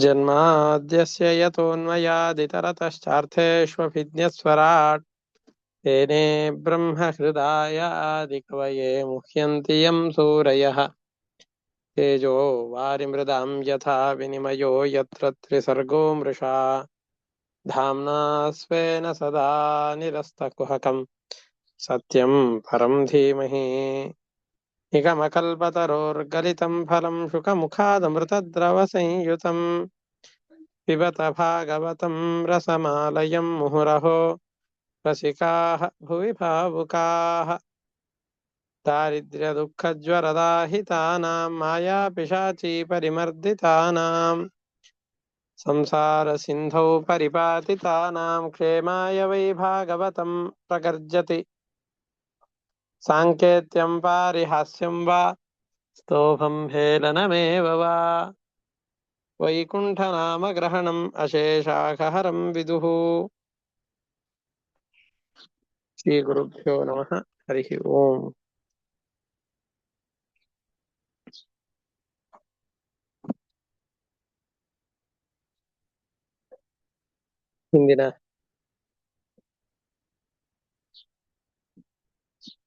जन्माद्यस्य यतोऽन्वयादितरतश्चार्थेष्वभिज्ञस्वराट् तेने ब्रह्महृदायादिकवये मुह्यन्ति यं सूरयः तेजो वारिमृदां यथा विनिमयो यत्र त्रिसर्गो मृषा धाम्ना स्वेन सदा निरस्तकुहकं सत्यं परं धीमहि निगमकल्पतरोर्गलितं फलं शुकमुखादमृतद्रवसंयुतम् पिबत भागवतं रसमालयं मुहुरहो रसिकाः भुवि भावुकाः दारिद्र्यदुःखज्वरदाहितानां मायापिशाचीपरिमर्दितानां संसारसिन्धौ परिपातितानां क्षेमाय वै भागवतं प्रगर्जति साङ्केत्यं पारिहास्यं वा स्तोभं हेलनमेव वा वैकुण्ठनामग्रहणम् अशेषाघहरं विदुः श्रीगुरुभ्यो नमः हरिः ओम् ಹಿಂದಿನ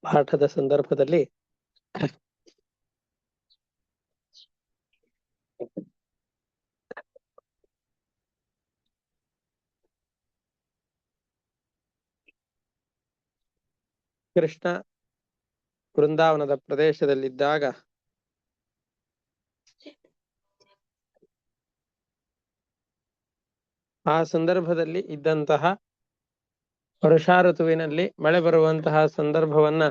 ಪಾಠದ ಸಂದರ್ಭದಲ್ಲಿ ಕೃಷ್ಣ ವೃಂದಾವನದ ಪ್ರದೇಶದಲ್ಲಿದ್ದಾಗ ಆ ಸಂದರ್ಭದಲ್ಲಿ ಇದ್ದಂತಹ ವರ್ಷಾ ಋತುವಿನಲ್ಲಿ ಮಳೆ ಬರುವಂತಹ ಸಂದರ್ಭವನ್ನ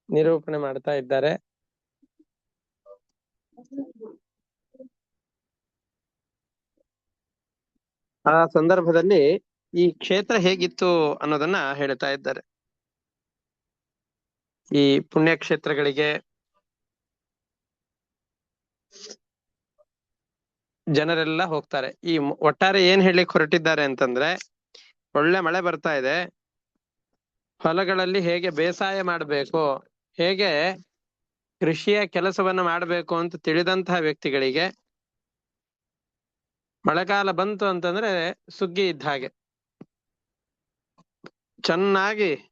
ನಿರೂಪಣೆ ಮಾಡ್ತಾ ಇದ್ದಾರೆ. ಆ ಸಂದರ್ಭದಲ್ಲಿ ಈ ಕ್ಷೇತ್ರ ಹೇಗಿತ್ತು ಅನ್ನೋದನ್ನ ಹೇಳ್ತಾ ಇದ್ದಾರೆ. ಈ ಪುಣ್ಯಕ್ಷೇತ್ರಗಳಿಗೆ ಜನರೆಲ್ಲ ಹೋಗ್ತಾರೆ. ಈ ಒಟ್ಟಾರೆ ಏನ್ ಹೇಳಿಕ್ ಹೊರಟಿದ್ದಾರೆ ಅಂತಂದ್ರೆ, ಒಳ್ಳೆ ಮಳೆ ಬರ್ತಾ ಇದೆ, ಹೊಲಗಳಲ್ಲಿ ಹೇಗೆ ಬೇಸಾಯ ಮಾಡಬೇಕು, ಹೇಗೆ ಕೃಷಿಯ ಕೆಲಸವನ್ನ ಮಾಡಬೇಕು ಅಂತ ತಿಳಿದಂತಹ ವ್ಯಕ್ತಿಗಳಿಗೆ ಮಳೆಗಾಲ ಬಂತು ಅಂತಂದ್ರೆ ಸುಗ್ಗಿ ಇದ್ದ ಹಾಗೆ ಚೆನ್ನಾಗಿ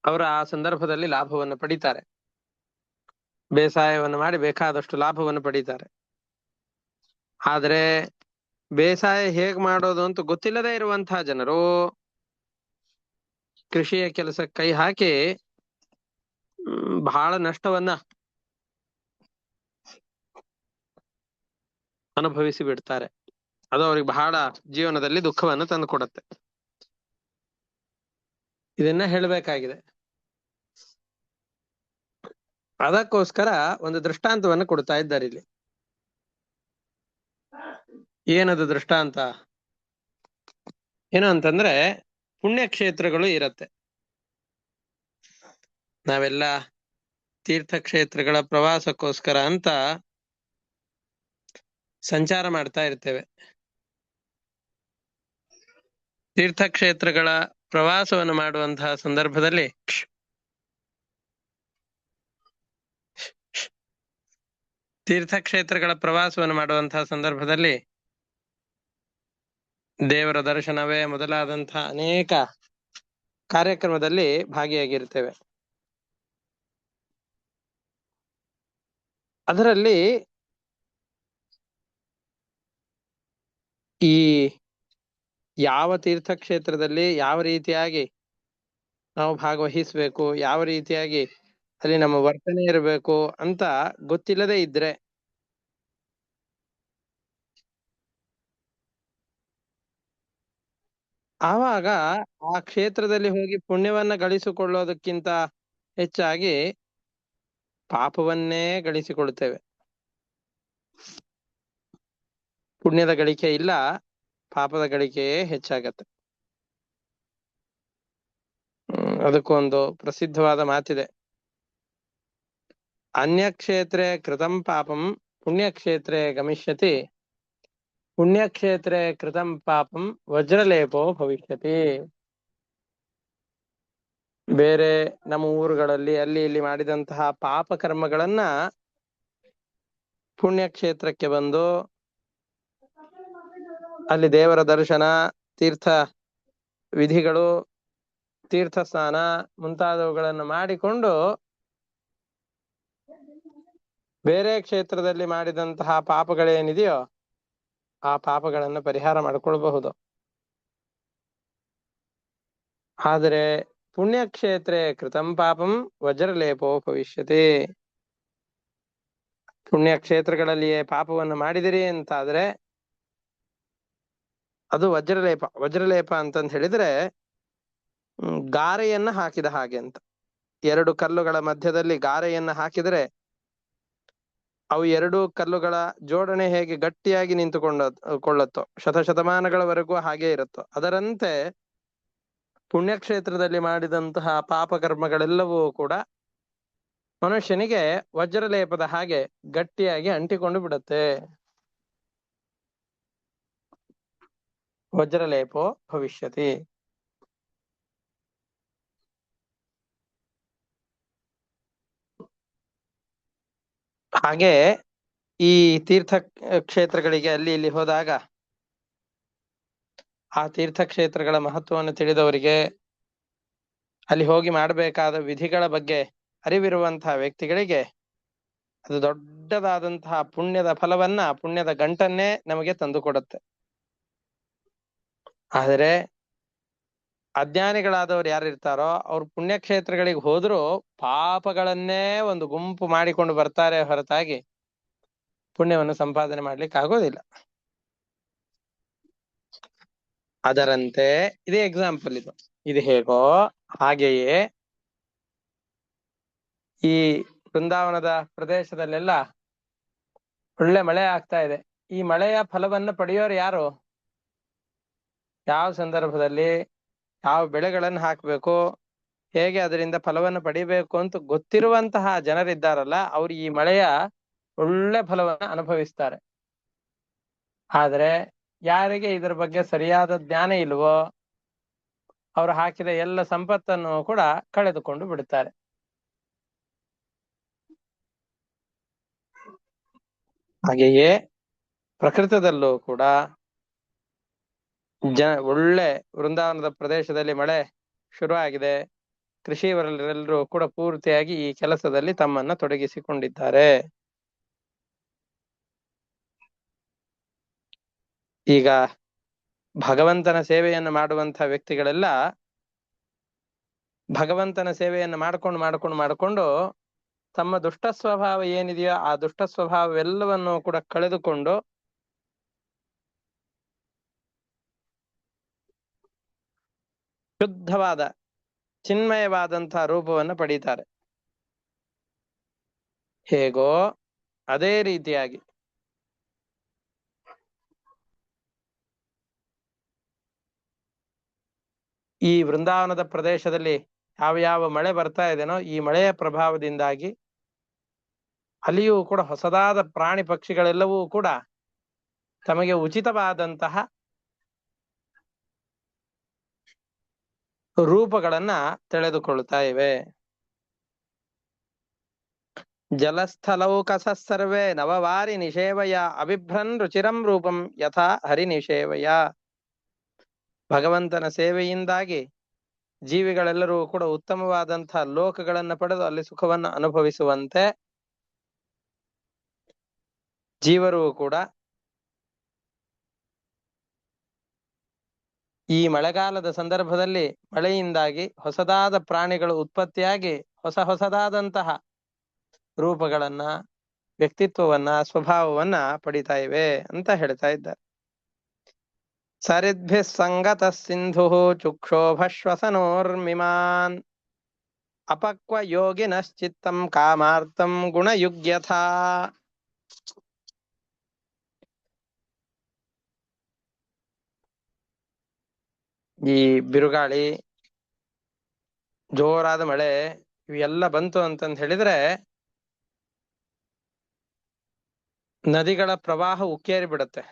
ಅವರು ಆ ಸಂದರ್ಭದಲ್ಲಿ ಲಾಭವನ್ನು ಪಡಿತಾರೆ, ಬೇಸಾಯವನ್ನು ಮಾಡಿ ಬೇಕಾದಷ್ಟು ಲಾಭವನ್ನು ಪಡಿತಾರೆ. ಆದ್ರೆ ಬೇಸಾಯ ಹೇಗ್ ಮಾಡೋದು ಅಂತ ಗೊತ್ತಿಲ್ಲದೆ ಇರುವಂತಹ ಜನರು ಕೃಷಿಯ ಕೆಲಸಕ್ಕೆ ಕೈ ಹಾಕಿ ಬಹಳ ನಷ್ಟವನ್ನ ಅನುಭವಿಸಿ ಬಿಡ್ತಾರೆ. ಅದು ಅವ್ರಿಗೆ ಬಹಳ ಜೀವನದಲ್ಲಿ ದುಃಖವನ್ನು ತಂದು ಕೊಡುತ್ತೆ. ಇದನ್ನ ಹೇಳಬೇಕಾಗಿದೆ. ಅದಕ್ಕೋಸ್ಕರ ಒಂದು ದೃಷ್ಟಾಂತವನ್ನು ಕೊಡ್ತಾ ಇದ್ದಾರೆ ಇಲ್ಲಿ. ಏನದು ದೃಷ್ಟಾಂತ? ಏನು ಅಂತಂದ್ರೆ, ಪುಣ್ಯಕ್ಷೇತ್ರಗಳು ಇರತ್ತೆ. ನಾವೆಲ್ಲ ತೀರ್ಥಕ್ಷೇತ್ರಗಳ ಪ್ರವಾಸಕ್ಕೋಸ್ಕರ ಅಂತ ಸಂಚಾರ ಮಾಡ್ತಾ ಇರ್ತೇವೆ. ತೀರ್ಥಕ್ಷೇತ್ರಗಳ ಪ್ರವಾಸವನ್ನು ಮಾಡುವಂತಹ ಸಂದರ್ಭದಲ್ಲಿ ದೇವರ ದರ್ಶನವೇ ಮೊದಲಾದಂತಹ ಅನೇಕ ಕಾರ್ಯಕ್ರಮದಲ್ಲಿ ಭಾಗಿಯಾಗಿರ್ತೇವೆ. ಅದರಲ್ಲಿ ಈ ಯಾವ ತೀರ್ಥಕ್ಷೇತ್ರದಲ್ಲಿ ಯಾವ ರೀತಿಯಾಗಿ ನಾವು ಭಾಗವಹಿಸ್ಬೇಕು, ಯಾವ ರೀತಿಯಾಗಿ ಅಲ್ಲಿ ನಮ್ಮ ವರ್ತನೆ ಇರಬೇಕು ಅಂತ ಗೊತ್ತಿಲ್ಲದೆ ಇದ್ರೆ ಆವಾಗ ಆ ಕ್ಷೇತ್ರದಲ್ಲಿ ಹೋಗಿ ಪುಣ್ಯವನ್ನ ಗಳಿಸಿಕೊಳ್ಳೋದಕ್ಕಿಂತ ಹೆಚ್ಚಾಗಿ ಪಾಪವನ್ನೇ ಗಳಿಸಿಕೊಳ್ತೇವೆ. ಪುಣ್ಯದ ಗಳಿಕೆ ಇಲ್ಲ, ಪಾಪದ ಗಳಿಕೆಯೇ ಹೆಚ್ಚಾಗತ್ತೆ. ಅದಕ್ಕೊಂದು ಪ್ರಸಿದ್ಧವಾದ ಮಾತಿದೆ, ಅನ್ಯಕ್ಷೇತ್ರೇ ಕೃತಂ ಪಾಪಂ ಪುಣ್ಯಕ್ಷೇತ್ರೇ ಗಮಿಷ್ಯತಿ, ಪುಣ್ಯಕ್ಷೇತ್ರೇ ಕೃತಂ ಪಾಪಂ ವಜ್ರಲೇಪೋ ಭವಿಷ್ಯತಿ. ಬೇರೆ ನಮ್ಮ ಊರುಗಳಲ್ಲಿ ಅಲ್ಲಿ ಇಲ್ಲಿ ಮಾಡಿದಂತಹ ಪಾಪ ಕರ್ಮಗಳನ್ನ ಪುಣ್ಯಕ್ಷೇತ್ರಕ್ಕೆ ಬಂದು ಅಲ್ಲಿ ದೇವರ ದರ್ಶನ, ತೀರ್ಥ ವಿಧಿಗಳು, ತೀರ್ಥ ಸ್ನಾನ ಮುಂತಾದವುಗಳನ್ನು ಮಾಡಿಕೊಂಡು ಬೇರೆ ಕ್ಷೇತ್ರದಲ್ಲಿ ಮಾಡಿದಂತಹ ಪಾಪಗಳೇನಿದೆಯೋ ಆ ಪಾಪಗಳನ್ನು ಪರಿಹಾರ ಮಾಡಿಕೊಳ್ಬಹುದು. ಆದರೆ ಪುಣ್ಯಕ್ಷೇತ್ರೇ ಕೃತಂ ಪಾಪಂ ವಜ್ರಲೇಪೋ ಭವಿಷ್ಯತಿ. ಪುಣ್ಯಕ್ಷೇತ್ರಗಳಲ್ಲಿಯೇ ಪಾಪವನ್ನು ಮಾಡಿದಿರಿ ಅಂತಾದ್ರೆ ಅದು ವಜ್ರಲೇಪ. ವಜ್ರಲೇಪ ಅಂತಂದ್ ಹೇಳಿದ್ರೆ ಗಾರೆಯನ್ನ ಹಾಕಿದ ಹಾಗೆ ಅಂತ. ಎರಡು ಕಲ್ಲುಗಳ ಮಧ್ಯದಲ್ಲಿ ಗಾರೆಯನ್ನ ಹಾಕಿದರೆ ಅವು ಎರಡು ಕಲ್ಲುಗಳ ಜೋಡಣೆ ಹೇಗೆ ಗಟ್ಟಿಯಾಗಿ ನಿಂತುಕೊಳ್ಳುತ್ತೋ, ಶತಶತಮಾನಗಳವರೆಗೂ ಹಾಗೆ ಇರುತ್ತೋ, ಅದರಂತೆ ಪುಣ್ಯಕ್ಷೇತ್ರದಲ್ಲಿ ಮಾಡಿದಂತಹ ಪಾಪಕರ್ಮಗಳೆಲ್ಲವೂ ಕೂಡ ಮನುಷ್ಯನಿಗೆ ವಜ್ರಲೇಪದ ಹಾಗೆ ಗಟ್ಟಿಯಾಗಿ ಅಂಟಿಕೊಂಡು ಬಿಡುತ್ತೆ. ವಜ್ರಲೇಪೋ ಭವಿಷ್ಯತಿ. ಹಾಗೆ ಈ ತೀರ್ಥ ಕ್ಷೇತ್ರಗಳಿಗೆ ಅಲ್ಲಿ ಇಲ್ಲಿ ಹೋದಾಗ ಆ ತೀರ್ಥಕ್ಷೇತ್ರಗಳ ಮಹತ್ವವನ್ನು ತಿಳಿದವರಿಗೆ, ಅಲ್ಲಿ ಹೋಗಿ ಮಾಡಬೇಕಾದ ವಿಧಿಗಳ ಬಗ್ಗೆ ಅರಿವಿರುವಂತಹ ವ್ಯಕ್ತಿಗಳಿಗೆ ಅದು ದೊಡ್ಡದಾದಂತಹ ಪುಣ್ಯದ ಫಲವನ್ನ, ಪುಣ್ಯದ ಗಂಟನ್ನೇ ನಮಗೆ ತಂದುಕೊಡುತ್ತೆ. ಆದರೆ ಅಜ್ಞಾನಿಗಳಾದವ್ರು ಯಾರಿರ್ತಾರೋ ಅವ್ರು ಪುಣ್ಯಕ್ಷೇತ್ರಗಳಿಗೆ ಹೋದ್ರೂ ಪಾಪಗಳನ್ನೇ ಒಂದು ಗುಂಪು ಮಾಡಿಕೊಂಡು ಬರ್ತಾರೆ ಹೊರತಾಗಿ ಪುಣ್ಯವನ್ನು ಸಂಪಾದನೆ ಮಾಡ್ಲಿಕ್ಕೆ ಆಗೋದಿಲ್ಲ. ಅದರಂತೆ ಇದೇ ಎಕ್ಸಾಂಪಲ್ ಇದು ಹೇಗೋ ಹಾಗೆಯೇ ಈ ಬೃಂದಾವನದ ಪ್ರದೇಶದಲ್ಲೆಲ್ಲ ಒಳ್ಳೆ ಮಳೆ ಆಗ್ತಾ ಇದೆ. ಈ ಮಳೆಯ ಫಲವನ್ನು ಪಡೆಯೋರು ಯಾರು? ಯಾವ ಸಂದರ್ಭದಲ್ಲಿ ಯಾವ ಬೆಳೆಗಳನ್ನು ಹಾಕಬೇಕು, ಹೇಗೆ ಅದರಿಂದ ಫಲವನ್ನು ಪಡಿಬೇಕು ಅಂತ ಗೊತ್ತಿರುವಂತಹ ಜನರಿದ್ದಾರಲ್ಲ, ಅವ್ರು ಈ ಮಳೆಯ ಒಳ್ಳೆ ಫಲವನ್ನು ಅನುಭವಿಸ್ತಾರೆ. ಆದ್ರೆ ಯಾರಿಗೆ ಇದರ ಬಗ್ಗೆ ಸರಿಯಾದ ಜ್ಞಾನ ಇಲ್ವೋ ಅವರು ಹಾಕಿದ ಎಲ್ಲ ಸಂಪತ್ತನ್ನು ಕೂಡ ಕಳೆದುಕೊಂಡು ಬಿಡುತ್ತಾರೆ. ಹಾಗೆಯೇ ಪ್ರಕೃತದಲ್ಲೂ ಕೂಡ ಒಳ್ಳೆ ವೃಂದಾವನದ ಪ್ರದೇಶದಲ್ಲಿ ಮಳೆ ಶುರು ಆಗಿದೆ, ಕೃಷಿಯವರೆಲ್ಲರೂ ಕೂಡ ಪೂರ್ತಿಯಾಗಿ ಈ ಕೆಲಸದಲ್ಲಿ ತಮ್ಮನ್ನ ತೊಡಗಿಸಿಕೊಂಡಿದ್ದಾರೆ. ಈಗ ಭಗವಂತನ ಸೇವೆಯನ್ನು ಮಾಡುವಂತಹ ವ್ಯಕ್ತಿಗಳೆಲ್ಲ ಭಗವಂತನ ಸೇವೆಯನ್ನು ಮಾಡ್ಕೊಂಡು ತಮ್ಮ ದುಷ್ಟ ಸ್ವಭಾವ ಏನಿದೆಯೋ ಆ ದುಷ್ಟ ಸ್ವಭಾವವೆಲ್ಲವನ್ನು ಕೂಡ ಕಳೆದುಕೊಂಡು ಶುದ್ಧವಾದ ಚಿನ್ಮಯವಾದಂತಹ ರೂಪವನ್ನು ಪಡೀತಾರೆ. ಹೇಗೋ ಅದೇ ರೀತಿಯಾಗಿ ಈ ವೃಂದಾವನದ ಪ್ರದೇಶದಲ್ಲಿ ಯಾವ ಮಳೆ ಬರ್ತಾ ಇದೆನೋ ಈ ಮಳೆಯ ಪ್ರಭಾವದಿಂದಾಗಿ ಅಲ್ಲಿಯೂ ಕೂಡ ಹೊಸದಾದ ಪ್ರಾಣಿ ಪಕ್ಷಿಗಳೆಲ್ಲವೂ ಕೂಡ ತಮಗೆ ಉಚಿತವಾದಂತಹ ರೂಪಗಳನ್ನ ತೆಳೆದುಕೊಳ್ತಾ ಇವೆ. ಜಲಸ್ಥಲೌಕಸ ಸರ್ವೇ ನವವಾರಿ ನಿಷೇವಯ ಅಭಿಭ್ರನ್ ರುಚಿರಂ ರೂಪಂ ಯಥಾ ಹರಿ ನಿಷೇವಯ. ಭಗವಂತನ ಸೇವೆಯಿಂದಾಗಿ ಜೀವಿಗಳೆಲ್ಲರೂ ಕೂಡ ಉತ್ತಮವಾದಂತಹ ಲೋಕಗಳನ್ನ ಪಡೆದು ಅಲ್ಲಿ ಸುಖವನ್ನು ಅನುಭವಿಸುವಂತೆ ಜೀವರು ಕೂಡ ಈ ಮಳೆಗಾಲದ ಸಂದರ್ಭದಲ್ಲಿ ಮಳೆಯಿಂದಾಗಿ ಹೊಸದಾದ ಪ್ರಾಣಿಗಳು ಉತ್ಪತ್ತಿಯಾಗಿ ಹೊಸದಾದಂತಹ ರೂಪಗಳನ್ನ, ವ್ಯಕ್ತಿತ್ವವನ್ನ, ಸ್ವಭಾವವನ್ನ ಪಡಿತಾ ಇವೆ ಅಂತ ಹೇಳ್ತಾ ಇದ್ದಾರೆ. ಸರಿದ್ಭಿ ಸಂಗತ ಸಿಂಧು ಚುಕ್ಷೋಭಶ್ವಸನೋರ್ಮಿಮಾನ್ ಅಪಕ್ವ ಯೋಗಿನಶ್ಚಿತ್ತಂ ಕಾಮಾರ್ಥಂ ಗುಣಯುಗ್ಯಥಾ. ಈ ಬಿರುಗಾಳಿ, ಜೋರಾದ ಮಳೆ ಇವೆಲ್ಲ ಬಂತು ಅಂತಂದ್ ಹೇಳಿದ್ರೆ ನದಿಗಳ ಪ್ರವಾಹ ಉಕ್ಕೇರಿ ಬಿಡುತ್ತೆ.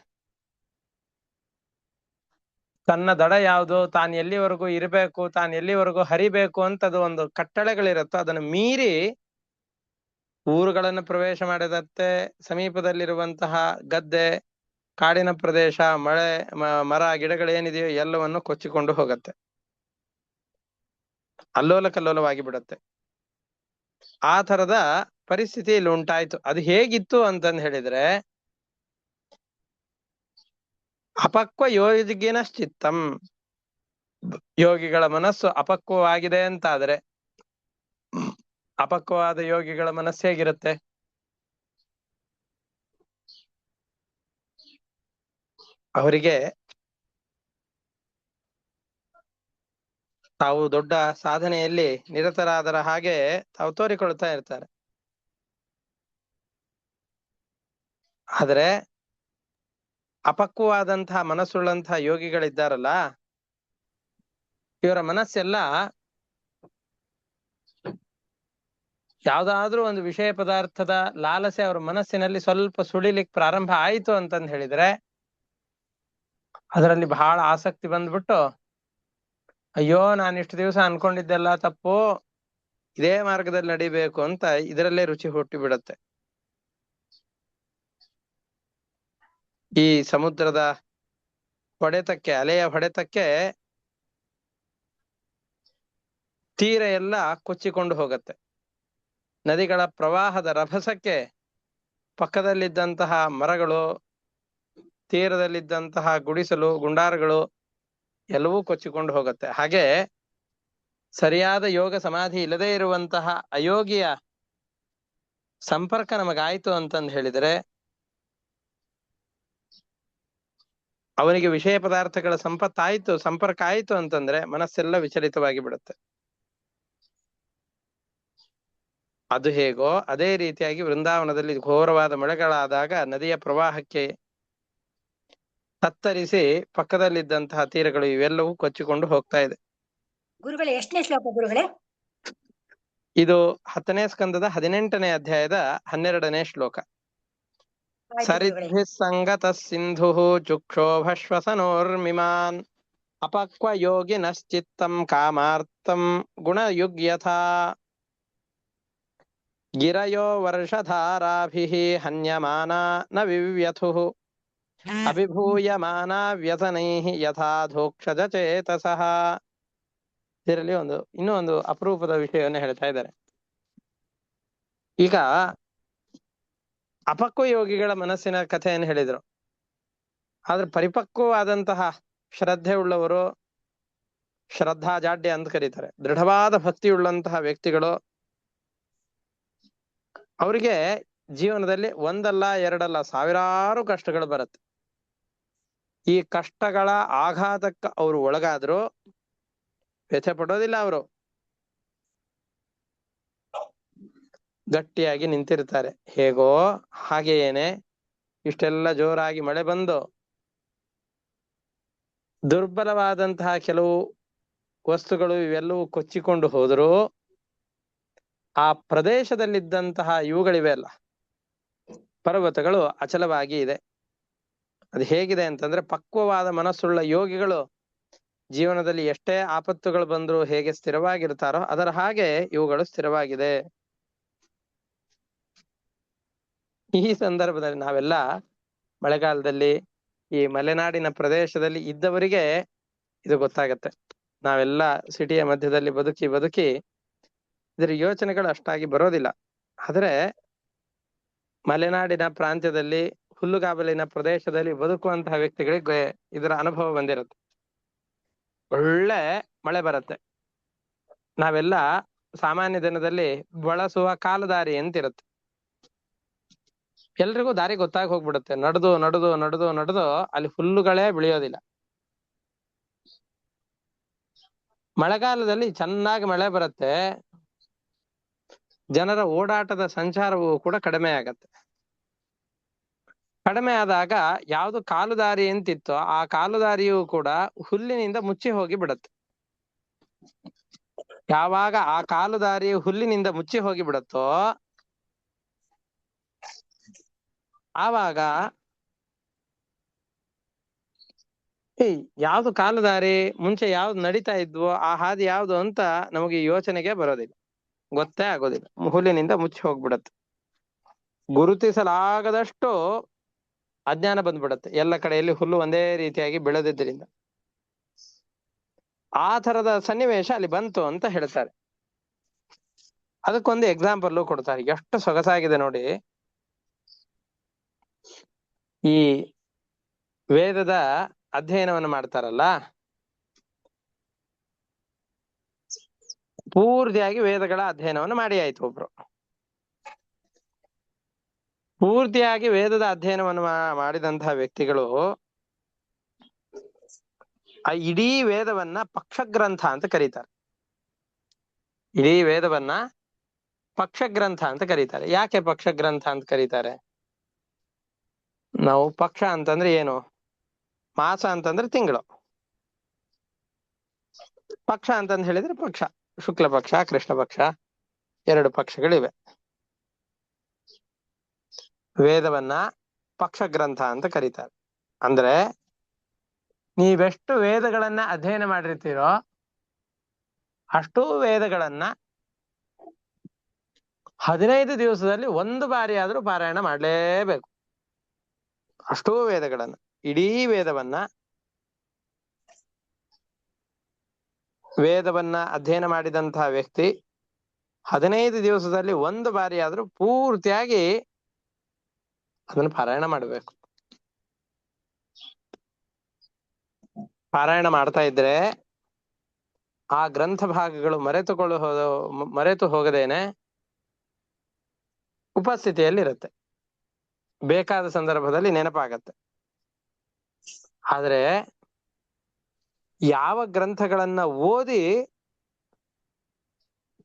ತನ್ನ ದಡ ಯಾವುದು, ತಾನು ಎಲ್ಲಿವರೆಗೂ ಇರಬೇಕು, ತಾನು ಎಲ್ಲಿವರೆಗೂ ಹರಿಬೇಕು ಅಂತ ಅದು ಒಂದು ಕಟ್ಟಳೆಗಳಿರುತ್ತೋ ಅದನ್ನು ಮೀರಿ ಊರುಗಳನ್ನು ಪ್ರವೇಶ ಮಾಡಿದಂತೆ ಸಮೀಪದಲ್ಲಿರುವಂತಹ ಗದ್ದೆ, ಕಾಡಿನ ಪ್ರದೇಶ, ಮರ ಗಿಡಗಳೇನಿದೆಯೋ ಎಲ್ಲವನ್ನು ಕೊಚ್ಚಿಕೊಂಡು ಹೋಗತ್ತೆ, ಅಲ್ಲೋಲ ಕಲ್ಲೋಲವಾಗಿ ಬಿಡತ್ತೆ. ಆ ತರದ ಪರಿಸ್ಥಿತಿ ಇಲ್ಲಿ ಉಂಟಾಯ್ತು. ಅದು ಹೇಗಿತ್ತು ಅಂತಂದ್ ಹೇಳಿದ್ರೆ, ಅಪಕ್ವ ಯೋಗಿನಶ್ಚಿತ್ತಂ, ಯೋಗಿಗಳ ಮನಸ್ಸು ಅಪಕ್ವವಾಗಿದೆ ಅಂತಾದ್ರೆ, ಅಪಕ್ವವಾದ ಯೋಗಿಗಳ ಮನಸ್ಸು ಹೇಗಿರುತ್ತೆ? ಅವರಿಗೆ ತಾವು ದೊಡ್ಡ ಸಾಧನೆಯಲ್ಲಿ ನಿರತರಾದರ ಹಾಗೆ ತಾವು ತೋರಿಕೊಳ್ತಾ ಇರ್ತಾರೆ. ಆದ್ರೆ ಅಪಕ್ವವಾದಂತಹ ಮನಸ್ಸುಳ್ಳಂತಹ ಯೋಗಿಗಳಿದ್ದಾರಲ್ಲ, ಇವರ ಮನಸ್ಸೆಲ್ಲ ಯಾವ್ದಾದ್ರೂ ಒಂದು ವಿಷಯ ಪದಾರ್ಥದ ಲಾಲಸೆ ಅವ್ರ ಮನಸ್ಸಿನಲ್ಲಿ ಸ್ವಲ್ಪ ಸುಳಿಲಿಕ್ಕೆ ಪ್ರಾರಂಭ ಆಯ್ತು ಅಂತಂದ್ ಹೇಳಿದ್ರೆ, ಅದರಲ್ಲಿ ಬಹಳ ಆಸಕ್ತಿ ಬಂದ್ಬಿಟ್ಟು, ಅಯ್ಯೋ ನಾನು ಇಷ್ಟು ದಿವಸ ಅನ್ಕೊಂಡಿದ್ದೆಲ್ಲ ತಪ್ಪು, ಇದೇ ಮಾರ್ಗದಲ್ಲಿ ನಡಿಬೇಕು ಅಂತ ಇದರಲ್ಲೇ ರುಚಿ ಹುಟ್ಟಿ ಬಿಡುತ್ತೆ. ಈ ಸಮುದ್ರದ ಹೊಡೆತಕ್ಕೆ, ಅಲೆಯ ಹೊಡೆತಕ್ಕೆ ತೀರ ಎಲ್ಲ ಕೊಚ್ಚಿಕೊಂಡು ಹೋಗತ್ತೆ. ನದಿಗಳ ಪ್ರವಾಹದ ರಭಸಕ್ಕೆ ಪಕ್ಕದಲ್ಲಿದ್ದಂತಹ ಮರಗಳು, ತೀರದಲ್ಲಿದ್ದಂತಹ ಗುಡಿಸಲು ಗುಂಡಾರಗಳು ಎಲ್ಲವೂ ಕೊಚ್ಚಿಕೊಂಡು ಹೋಗುತ್ತೆ. ಹಾಗೆ ಸರಿಯಾದ ಯೋಗ ಸಮಾಧಿ ಇಲ್ಲದೆ ಇರುವಂತಹ ಅಯೋಗಿಯ ಸಂಪರ್ಕ ನಮಗಾಯ್ತು ಅಂತಂದು ಹೇಳಿದರೆ, ಅವನಿಗೆ ವಿಷಯ ಪದಾರ್ಥಗಳ ಸಂಪರ್ಕ ಆಯ್ತು ಅಂತಂದ್ರೆ ಮನಸ್ಸೆಲ್ಲ ವಿಚಲಿತವಾಗಿ ಬಿಡುತ್ತೆ. ಅದು ಹೇಗೋ ಅದೇ ರೀತಿಯಾಗಿ ವೃಂದಾವನದಲ್ಲಿ ಘೋರವಾದ ಮಳೆಗಳಾದಾಗ ನದಿಯ ಪ್ರವಾಹಕ್ಕೆ ತತ್ತರಿಸಿ ಪಕ್ಕದಲ್ಲಿದ್ದಂತಹ ತೀರಗಳು ಇವೆಲ್ಲವೂ ಕೊಚ್ಚಿಕೊಂಡು ಹೋಗ್ತಾ ಇದೆ. ಗುರುಗಳೇ, ಎಷ್ಟನೇ ಶ್ಲೋಕ ಗುರುಗಳೇ? ಇದು 10ನೇ ಸ್ಕಂದದ 18ನೇ ಅಧ್ಯಾಯದ 12ನೇ ಶ್ಲೋಕ. ಸರಿದ್ಭಿ ಸಂಗತ ಸಿಂಧು ಚುಕ್ಷೋಭಶ್ವಸನೋರ್ಮಿಮಾನ್ ಅಪಕ್ವ ಯೋಗಿನಶ್ಚಿತ್ತಂ ಕಾಮಾರ್ಥಂ ಗುಣಯುಗ್ಯಥಾ ಗಿರಯೋ ವರ್ಷಧಾರಾಭಿಃ ಹನ್ಯಮಾನಾ ನ ವಿವ್ಯಥುಃ ಅಭಿಭೂಯಮಾನಾ ವ್ಯಸನೈಃ ಯಥಾ ಧೋಕ್ಷಜ ಚೇತಸಃ. ಇದರಲ್ಲಿ ಇನ್ನೂ ಒಂದು ಅಪರೂಪದ ವಿಷಯವನ್ನು ಹೇಳ್ತಾ ಇದ್ದಾರೆ. ಈಗ ಅಪಕ್ವ ಯೋಗಿಗಳ ಮನಸ್ಸಿನ ಕಥೆಯನ್ನು ಹೇಳಿದ್ರು. ಆದ್ರೆ ಪರಿಪಕ್ವವಾದಂತಹ ಶ್ರದ್ಧೆ ಉಳ್ಳವರು, ಶ್ರದ್ಧಾಜಾಡ್ಯ ಅಂತ ಕರೀತಾರೆ, ದೃಢವಾದ ಭಕ್ತಿಯುಳ್ಳಂತಹ ವ್ಯಕ್ತಿಗಳು, ಅವರಿಗೆ ಜೀವನದಲ್ಲಿ ಒಂದಲ್ಲ ಎರಡಲ್ಲ ಸಾವಿರಾರು ಕಷ್ಟಗಳು ಬರುತ್ತೆ. ಈ ಕಷ್ಟಗಳ ಆಘಾತಕ್ಕೆ ಅವರು ಒಳಗಾದ್ರು ವ್ಯಥೆ ಪಡೋದಿಲ್ಲ. ಅವರು ಗಟ್ಟಿಯಾಗಿ ನಿಂತಿರ್ತಾರೆ. ಹೇಗೋ ಹಾಗೆಯೇನೆ ಇಷ್ಟೆಲ್ಲ ಜೋರಾಗಿ ಮಳೆ ಬಂದು ದುರ್ಬಲವಾದಂತಹ ಕೆಲವು ವಸ್ತುಗಳು ಇವೆಲ್ಲವೂ ಕೊಚ್ಚಿಕೊಂಡು ಹೋದರೂ ಆ ಪ್ರದೇಶದಲ್ಲಿದ್ದಂತಹ ಇವುಗಳಿವೆ ಅಲ್ಲ, ಪರ್ವತಗಳು ಅಚಲವಾಗಿ ಇದೆ. ಅದು ಹೇಗಿದೆ ಅಂತಂದ್ರೆ, ಪಕ್ವವಾದ ಮನಸ್ಸುಳ್ಳ ಯೋಗಿಗಳು ಜೀವನದಲ್ಲಿ ಎಷ್ಟೇ ಆಪತ್ತುಗಳು ಬಂದರೂ ಹೇಗೆ ಸ್ಥಿರವಾಗಿರ್ತಾರೋ ಅದರ ಹಾಗೆ ಇವುಗಳು ಸ್ಥಿರವಾಗಿದೆ. ಈ ಸಂದರ್ಭದಲ್ಲಿ ನಾವೆಲ್ಲ ಮಳೆಗಾಲದಲ್ಲಿ ಈ ಮಲೆನಾಡಿನ ಪ್ರದೇಶದಲ್ಲಿ ಇದ್ದವರಿಗೆ ಇದು ಗೊತ್ತಾಗತ್ತೆ. ನಾವೆಲ್ಲ ಸಿಟಿಯ ಮಧ್ಯದಲ್ಲಿ ಬದುಕಿ ಇದರ ಯೋಚನೆಗಳು ಅಷ್ಟಾಗಿ ಬರೋದಿಲ್ಲ. ಆದ್ರೆ ಮಲೆನಾಡಿನ ಪ್ರಾಂತ್ಯದಲ್ಲಿ ಹುಲ್ಲುಗಾವಲಿನ ಪ್ರದೇಶದಲ್ಲಿ ಬದುಕುವಂತಹ ವ್ಯಕ್ತಿಗಳಿಗೆ ಇದರ ಅನುಭವ ಬಂದಿರುತ್ತೆ. ಒಳ್ಳೆ ಮಳೆ ಬರುತ್ತೆ, ನಾವೆಲ್ಲ ಸಾಮಾನ್ಯ ದಿನದಲ್ಲಿ ಬಳಸುವ ಕಾಲುದಾರಿ ಅಂತಿರುತ್ತೆ. ಎಲ್ರಿಗೂ ದಾರಿ ಗೊತ್ತಾಗಿ ಹೋಗ್ಬಿಡುತ್ತೆ. ನಡೆದು ಅಲ್ಲಿ ಹುಲ್ಲುಗಳೇ ಬೆಳೆಯೋದಿಲ್ಲ. ಮಳೆಗಾಲದಲ್ಲಿ ಚೆನ್ನಾಗಿ ಮಳೆ ಬರುತ್ತೆ, ಜನರ ಓಡಾಟದ ಸಂಚಾರವು ಕೂಡ ಕಡಿಮೆ ಆಗತ್ತೆ. ಕಡಿಮೆ ಆದಾಗ ಯಾವುದು ಕಾಲುದಾರಿ ಅಂತಿತ್ತೋ ಆ ಕಾಲುದಾರಿಯೂ ಕೂಡ ಹುಲ್ಲಿನಿಂದ ಮುಚ್ಚಿ ಹೋಗಿ ಬಿಡತ್ತೆ. ಯಾವಾಗ ಆ ಕಾಲುದಾರಿ ಹುಲ್ಲಿನಿಂದ ಮುಚ್ಚಿ ಹೋಗಿ ಬಿಡತ್ತೋ ಆವಾಗ ಯಾವ್ದು ಕಾಲುದಾರಿ, ಮುಂಚೆ ಯಾವ್ದು ನಡೀತಾ ಇದ್ವೋ ಆ ಹಾದಿ ಯಾವ್ದು ಅಂತ ನಮಗೆ ಯೋಚನೆಗೆ ಬರೋದಿಲ್ಲ, ಗೊತ್ತೇ ಆಗೋದಿಲ್ಲ. ಹುಲ್ಲಿನಿಂದ ಮುಚ್ಚಿ ಹೋಗ್ಬಿಡತ್ತೆ. ಗುರುತಿಸಲಾಗದಷ್ಟು ಅಜ್ಞಾನ ಬಂದ್ಬಿಡುತ್ತೆ, ಎಲ್ಲ ಕಡೆಯಲ್ಲಿ ಹುಲ್ಲು ಒಂದೇ ರೀತಿಯಾಗಿ ಬೆಳೆದಿದ್ದರಿಂದ. ಆ ತರದ ಸನ್ನಿವೇಶ ಅಲ್ಲಿ ಬಂತು ಅಂತ ಹೇಳ್ತಾರೆ. ಅದಕ್ಕೊಂದು ಎಕ್ಸಾಂಪಲ್ ಕೊಡ್ತಾರೆ, ಎಷ್ಟು ಸೊಗಸಾಗಿದೆ ನೋಡಿ. ಈ ವೇದದ ಅಧ್ಯಯನವನ್ನು ಮಾಡ್ತಾರಲ್ಲ, ಪೂರ್ತಿಯಾಗಿ ವೇದಗಳ ಅಧ್ಯಯನವನ್ನು ಮಾಡಿ ಆಯ್ತು ಒಬ್ರು. ಪೂರ್ತಿಯಾಗಿ ವೇದದ ಅಧ್ಯಯನವನ್ನು ಮಾಡಿದಂತಹ ವ್ಯಕ್ತಿಗಳು ಆ ಇಡೀ ವೇದವನ್ನ ಪಕ್ಷಗ್ರಂಥ ಅಂತ ಕರೀತಾರೆ. ಇಡೀ ವೇದವನ್ನ ಪಕ್ಷಗ್ರಂಥ ಅಂತ ಕರೀತಾರೆ. ಯಾಕೆ ಪಕ್ಷಗ್ರಂಥ ಅಂತ ಕರೀತಾರೆ? ನಾವು ಪಕ್ಷ ಅಂತಂದ್ರೆ ಏನು? ಮಾಸ ಅಂತಂದ್ರೆ ತಿಂಗಳು. ಪಕ್ಷ ಅಂತಂದು ಹೇಳಿದ್ರೆ ಪಕ್ಷ, ಶುಕ್ಲ ಪಕ್ಷ, ಕೃಷ್ಣ ಪಕ್ಷ, 2 ಪಕ್ಷಗಳಿವೆ. ವೇದವನ್ನ ಪಕ್ಷಗ್ರಂಥ ಅಂತ ಕರೀತಾರೆ. ಅಂದ್ರೆ ನೀವೆಷ್ಟು ವೇದಗಳನ್ನ ಅಧ್ಯಯನ ಮಾಡಿರ್ತೀರೋ ಅಷ್ಟೂ ವೇದಗಳನ್ನ 15 ದಿವಸದಲ್ಲಿ 1 ಬಾರಿ ಆದ್ರೂ ಪಾರಾಯಣ ಮಾಡಲೇಬೇಕು. ಅಷ್ಟೂ ವೇದಗಳನ್ನ, ಇಡೀ ವೇದವನ್ನ ಅಧ್ಯಯನ ಮಾಡಿದಂತಹ ವ್ಯಕ್ತಿ 15 ದಿವಸದಲ್ಲಿ 1 ಬಾರಿ ಆದ್ರೂ ಪೂರ್ತಿಯಾಗಿ ಅದನ್ನು ಪಾರಾಯಣ ಮಾಡಬೇಕು. ಪಾರಾಯಣ ಮಾಡ್ತಾ ಇದ್ರೆ ಆ ಗ್ರಂಥ ಭಾಗಗಳು ಮರೆತು ಹೋಗದೇನೆ ಉಪಸ್ಥಿತಿಯಲ್ಲಿರುತ್ತೆ, ಬೇಕಾದ ಸಂದರ್ಭದಲ್ಲಿ ನೆನಪಾಗತ್ತೆ. ಆದ್ರೆ ಯಾವ ಗ್ರಂಥಗಳನ್ನ ಓದಿ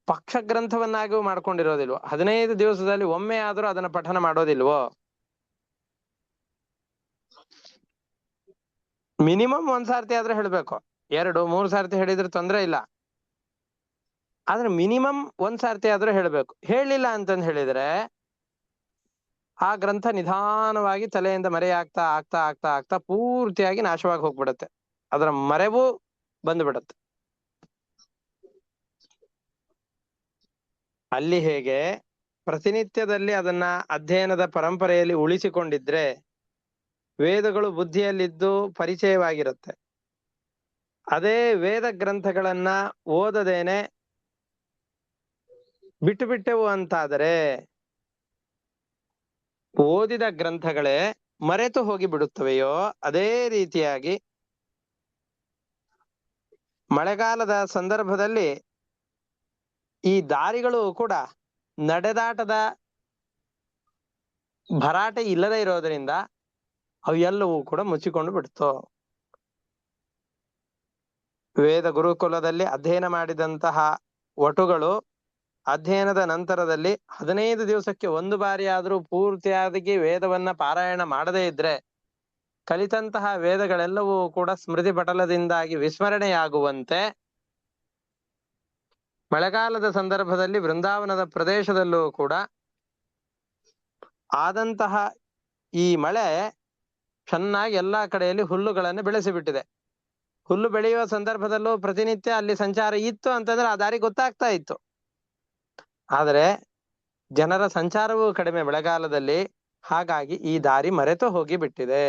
ಪಕ್ಷ ಗ್ರಂಥವನ್ನಾಗೂ ಮಾಡ್ಕೊಂಡಿರೋದಿಲ್ವೋ, 15 ದಿವಸದಲ್ಲಿ ಒಮ್ಮೆ ಆದ್ರೂ ಅದನ್ನ ಪಠನ ಮಾಡೋದಿಲ್ವೋ, ಮಿನಿಮಮ್ 1 ಸಾರ್ತಿ ಆದ್ರೂ ಹೇಳ್ಬೇಕು. 2, 3 ಸಾರ್ತಿ ಹೇಳಿದ್ರೆ ತೊಂದ್ರೆ ಇಲ್ಲ, ಆದ್ರೆ ಮಿನಿಮಮ್ 1 ಸಾರ್ತಿ ಆದ್ರೂ ಹೇಳ್ಬೇಕು. ಹೇಳಿಲ್ಲ ಅಂತಂದು ಹೇಳಿದ್ರೆ ಆ ಗ್ರಂಥ ನಿಧಾನವಾಗಿ ತಲೆಯಿಂದ ಮರೆಯಾಗ್ತಾ ಆಗ್ತಾ ಆಗ್ತಾ ಆಗ್ತಾ ಪೂರ್ತಿಯಾಗಿ ನಾಶವಾಗಿ ಹೋಗ್ಬಿಡತ್ತೆ, ಅದರ ಮರೆವು ಬಂದ್ಬಿಡತ್ತೆ. ಅಲ್ಲಿ ಹೇಗೆ ಪ್ರತಿನಿತ್ಯದಲ್ಲಿ ಅದನ್ನ ಅಧ್ಯಯನದ ಪರಂಪರೆಯಲ್ಲಿ ಉಳಿಸಿಕೊಂಡಿದ್ರೆ ವೇದಗಳು ಬುದ್ಧಿಯಲ್ಲಿದ್ದು ಪರಿಚಯವಾಗಿರುತ್ತೆ. ಅದೇ ವೇದ ಗ್ರಂಥಗಳನ್ನ ಓದದೇನೆ ಬಿಟ್ಟು ಬಿಟ್ಟೆವು ಅಂತಾದರೆ ಓದಿದ ಗ್ರಂಥಗಳೇ ಮರೆತು ಹೋಗಿ ಬಿಡುತ್ತವೆಯೋ, ಅದೇ ರೀತಿಯಾಗಿ ಮಳೆಗಾಲದ ಸಂದರ್ಭದಲ್ಲಿ ಈ ದಾರಿಗಳು ಕೂಡ ನಡೆದಾಟದ ಭರಾಟೆ ಇಲ್ಲದೆ ಇರೋದರಿಂದ ಅವು ಎಲ್ಲವೂ ಕೂಡ ಮುಚ್ಚಿಕೊಂಡು ಬಿಡ್ತು. ವೇದ ಗುರುಕುಲದಲ್ಲಿ ಅಧ್ಯಯನ ಮಾಡಿದಂತಹ ವಟುಗಳು ಅಧ್ಯಯನದ ನಂತರದಲ್ಲಿ 15 ದಿವಸಕ್ಕೆ 1 ಬಾರಿ ಆದ್ರೂ ಪೂರ್ತಿಯಾಗಿ ವೇದವನ್ನ ಪಾರಾಯಣ ಮಾಡದೇ ಇದ್ರೆ ಕಲಿತಂತಹ ವೇದಗಳೆಲ್ಲವೂ ಕೂಡ ಸ್ಮೃತಿ ಪಟಲದಿಂದಾಗಿ ವಿಸ್ಮರಣೆಯಾಗುವಂತೆ ಮಳೆಗಾಲದ ಸಂದರ್ಭದಲ್ಲಿ ವೃಂದಾವನದ ಪ್ರದೇಶದಲ್ಲೂ ಕೂಡ ಆದಂತಹ ಈ ಮಳೆ ಚೆನ್ನಾಗಿ ಎಲ್ಲಾ ಕಡೆಯಲ್ಲಿ ಹುಲ್ಲುಗಳನ್ನು ಬೆಳೆಸಿಬಿಟ್ಟಿದೆ. ಹುಲ್ಲು ಬೆಳೆಯುವ ಸಂದರ್ಭದಲ್ಲೂ ಪ್ರತಿನಿತ್ಯ ಅಲ್ಲಿ ಸಂಚಾರ ಇತ್ತು ಅಂತಂದ್ರೆ ಆ ದಾರಿ ಗೊತ್ತಾಗ್ತಾ ಇತ್ತು. ಆದರೆ ಜನರ ಸಂಚಾರವೂ ಕಡಿಮೆ ಮಳೆಗಾಲದಲ್ಲಿ, ಹಾಗಾಗಿ ಈ ದಾರಿ ಮರೆತು ಹೋಗಿ ಬಿಟ್ಟಿದೆ.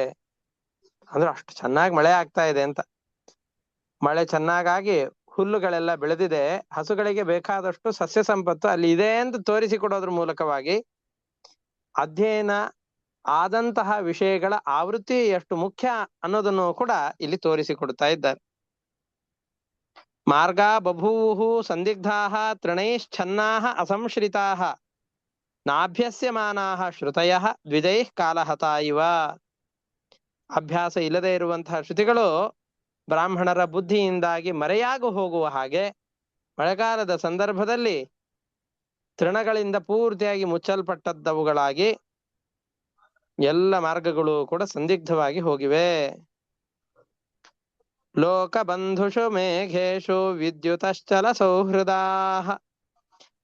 ಅಂದ್ರೆ ಅಷ್ಟು ಚೆನ್ನಾಗಿ ಮಳೆ ಆಗ್ತಾ ಇದೆ ಅಂತ. ಮಳೆ ಚೆನ್ನಾಗಾಗಿ ಹುಲ್ಲುಗಳೆಲ್ಲ ಬೆಳೆದಿದೆ, ಹಸುಗಳಿಗೆ ಬೇಕಾದಷ್ಟು ಸಸ್ಯ ಸಂಪತ್ತು ಅಲ್ಲಿ ಇದೆ ಎಂದು ತೋರಿಸಿಕೊಡೋದ್ರ ಮೂಲಕವಾಗಿ ಅಧ್ಯಯನ ಆದಂತಹ ವಿಷಯಗಳ ಆವೃತ್ತಿ ಎಷ್ಟು ಮುಖ್ಯ ಅನ್ನೋದನ್ನು ಕೂಡ ಇಲ್ಲಿ ತೋರಿಸಿಕೊಡ್ತಾ ಇದ್ದಾರೆ. ಮಾರ್ಗಾ ಬಭೂವು ಸಂದಿಗ್ಧಾಃ ತೃಣೈಶ್ಚನ್ನಾಃ ಅಸಂಶ್ರಿತಾಃ ನಾಭ್ಯಸ್ಯಮಾನಾಃ ಶ್ರುತಯಃ ದ್ವಿಜೈಃ ಕಾಲಹತಾ ಇವ. ಅಭ್ಯಾಸ ಇಲ್ಲದೆ ಇರುವಂತಹ ಶ್ರುತಿಗಳು ಬ್ರಾಹ್ಮಣರ ಬುದ್ಧಿಯಿಂದಾಗಿ ಮರೆಯಾಗು ಹೋಗುವ ಹಾಗೆ ಮಳೆಗಾಲದ ಸಂದರ್ಭದಲ್ಲಿ ತೃಣಗಳಿಂದ ಪೂರ್ತಿಯಾಗಿ ಮುಚ್ಚಲ್ಪಟ್ಟದ್ದವುಗಳಾಗಿ ಎಲ್ಲ ಮಾರ್ಗಗಳು ಕೂಡ ಸಂದಿಗ್ಧವಾಗಿ ಹೋಗಿವೆ. ಲೋಕ ಬಂಧುಷು ಮೇಘೇಶು ವಿದ್ಯುತಶ್ಚಲ ಸೌಹೃದಾಃ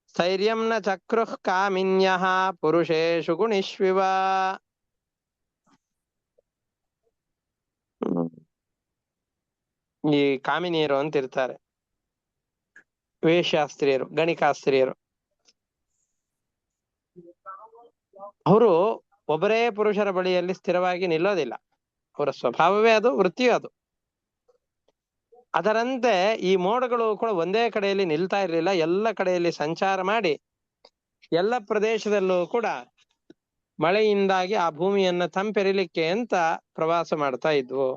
ಸ್ಥೈರ್ಯಂ ನ ಚಕ್ರುಃ ಕಾಮಿನ್ಯಃ ಪುರುಷೇಷು ಗುಣಿಷ್ವಿವ. ಈ ಕಾಮಿನಿಯರು ಅಂತಿರ್ತಾರೆ, ವೇಶ್ಯಾಸ್ತ್ರೀಯರು, ಗಣಿಕಾಸ್ತ್ರೀಯರು. ಅವರು ಒಬ್ಬರೇ ಪುರುಷರ ಬಳಿಯಲ್ಲಿ ಸ್ಥಿರವಾಗಿ ನಿಲ್ಲೋದಿಲ್ಲ. ಅವರ ಸ್ವಭಾವವೇ ಅದು, ವೃತ್ತಿಯೂ ಅದು. ಅದರಂತೆ ಈ ಮೋಡಗಳು ಕೂಡ ಒಂದೇ ಕಡೆಯಲ್ಲಿ ನಿಲ್ತಾ ಇರಲಿಲ್ಲ, ಎಲ್ಲ ಕಡೆಯಲ್ಲಿ ಸಂಚಾರ ಮಾಡಿ ಎಲ್ಲ ಪ್ರದೇಶದಲ್ಲೂ ಕೂಡ ಮಳೆಯಿಂದಾಗಿ ಆ ಭೂಮಿಯನ್ನ ತಂಪೆರಿಲಿಕ್ಕೆ ಅಂತ ಪ್ರವಾಸ ಮಾಡ್ತಾ ಇದ್ವು.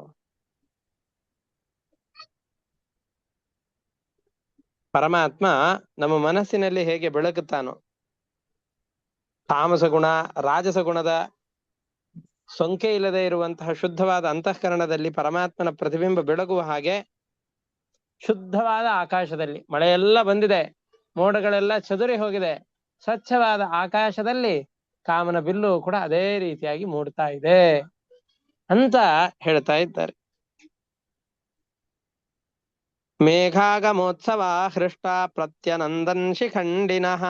ಪರಮಾತ್ಮ ನಮ್ಮ ಮನಸ್ಸಿನಲ್ಲಿ ಹೇಗೆ ಬೆಳಗುತ್ತಾನೋ, ತಾಮಸ ಗುಣ ರಾಜಸ ಗುಣದ ಸೊಂಕೆ ಇಲ್ಲದೆ ಇರುವಂತಹ ಶುದ್ಧವಾದ ಅಂತಃಕರಣದಲ್ಲಿ ಪರಮಾತ್ಮನ ಪ್ರತಿಬಿಂಬ ಬೆಳಗುವ ಹಾಗೆ ಶುದ್ಧವಾದ ಆಕಾಶದಲ್ಲಿ ಮಳೆಯೆಲ್ಲ ಬಂದಿದೆ, ಮೋಡಗಳೆಲ್ಲ ಚದುರಿ ಹೋಗಿದೆ, ಸ್ವಚ್ಛವಾದ ಆಕಾಶದಲ್ಲಿ ಕಾಮನ ಬಿಲ್ಲು ಕೂಡ ಅದೇ ರೀತಿಯಾಗಿ ಮೂಡ್ತಾ ಇದೆ ಅಂತ ಹೇಳ್ತಾ ಇದ್ದಾರೆ. ಮೇಘಾಗಮೋತ್ಸವ ಹೃಷ್ಟ ಪ್ರತ್ಯನಂದನ್ ಶಿಖಂಡಿನಃ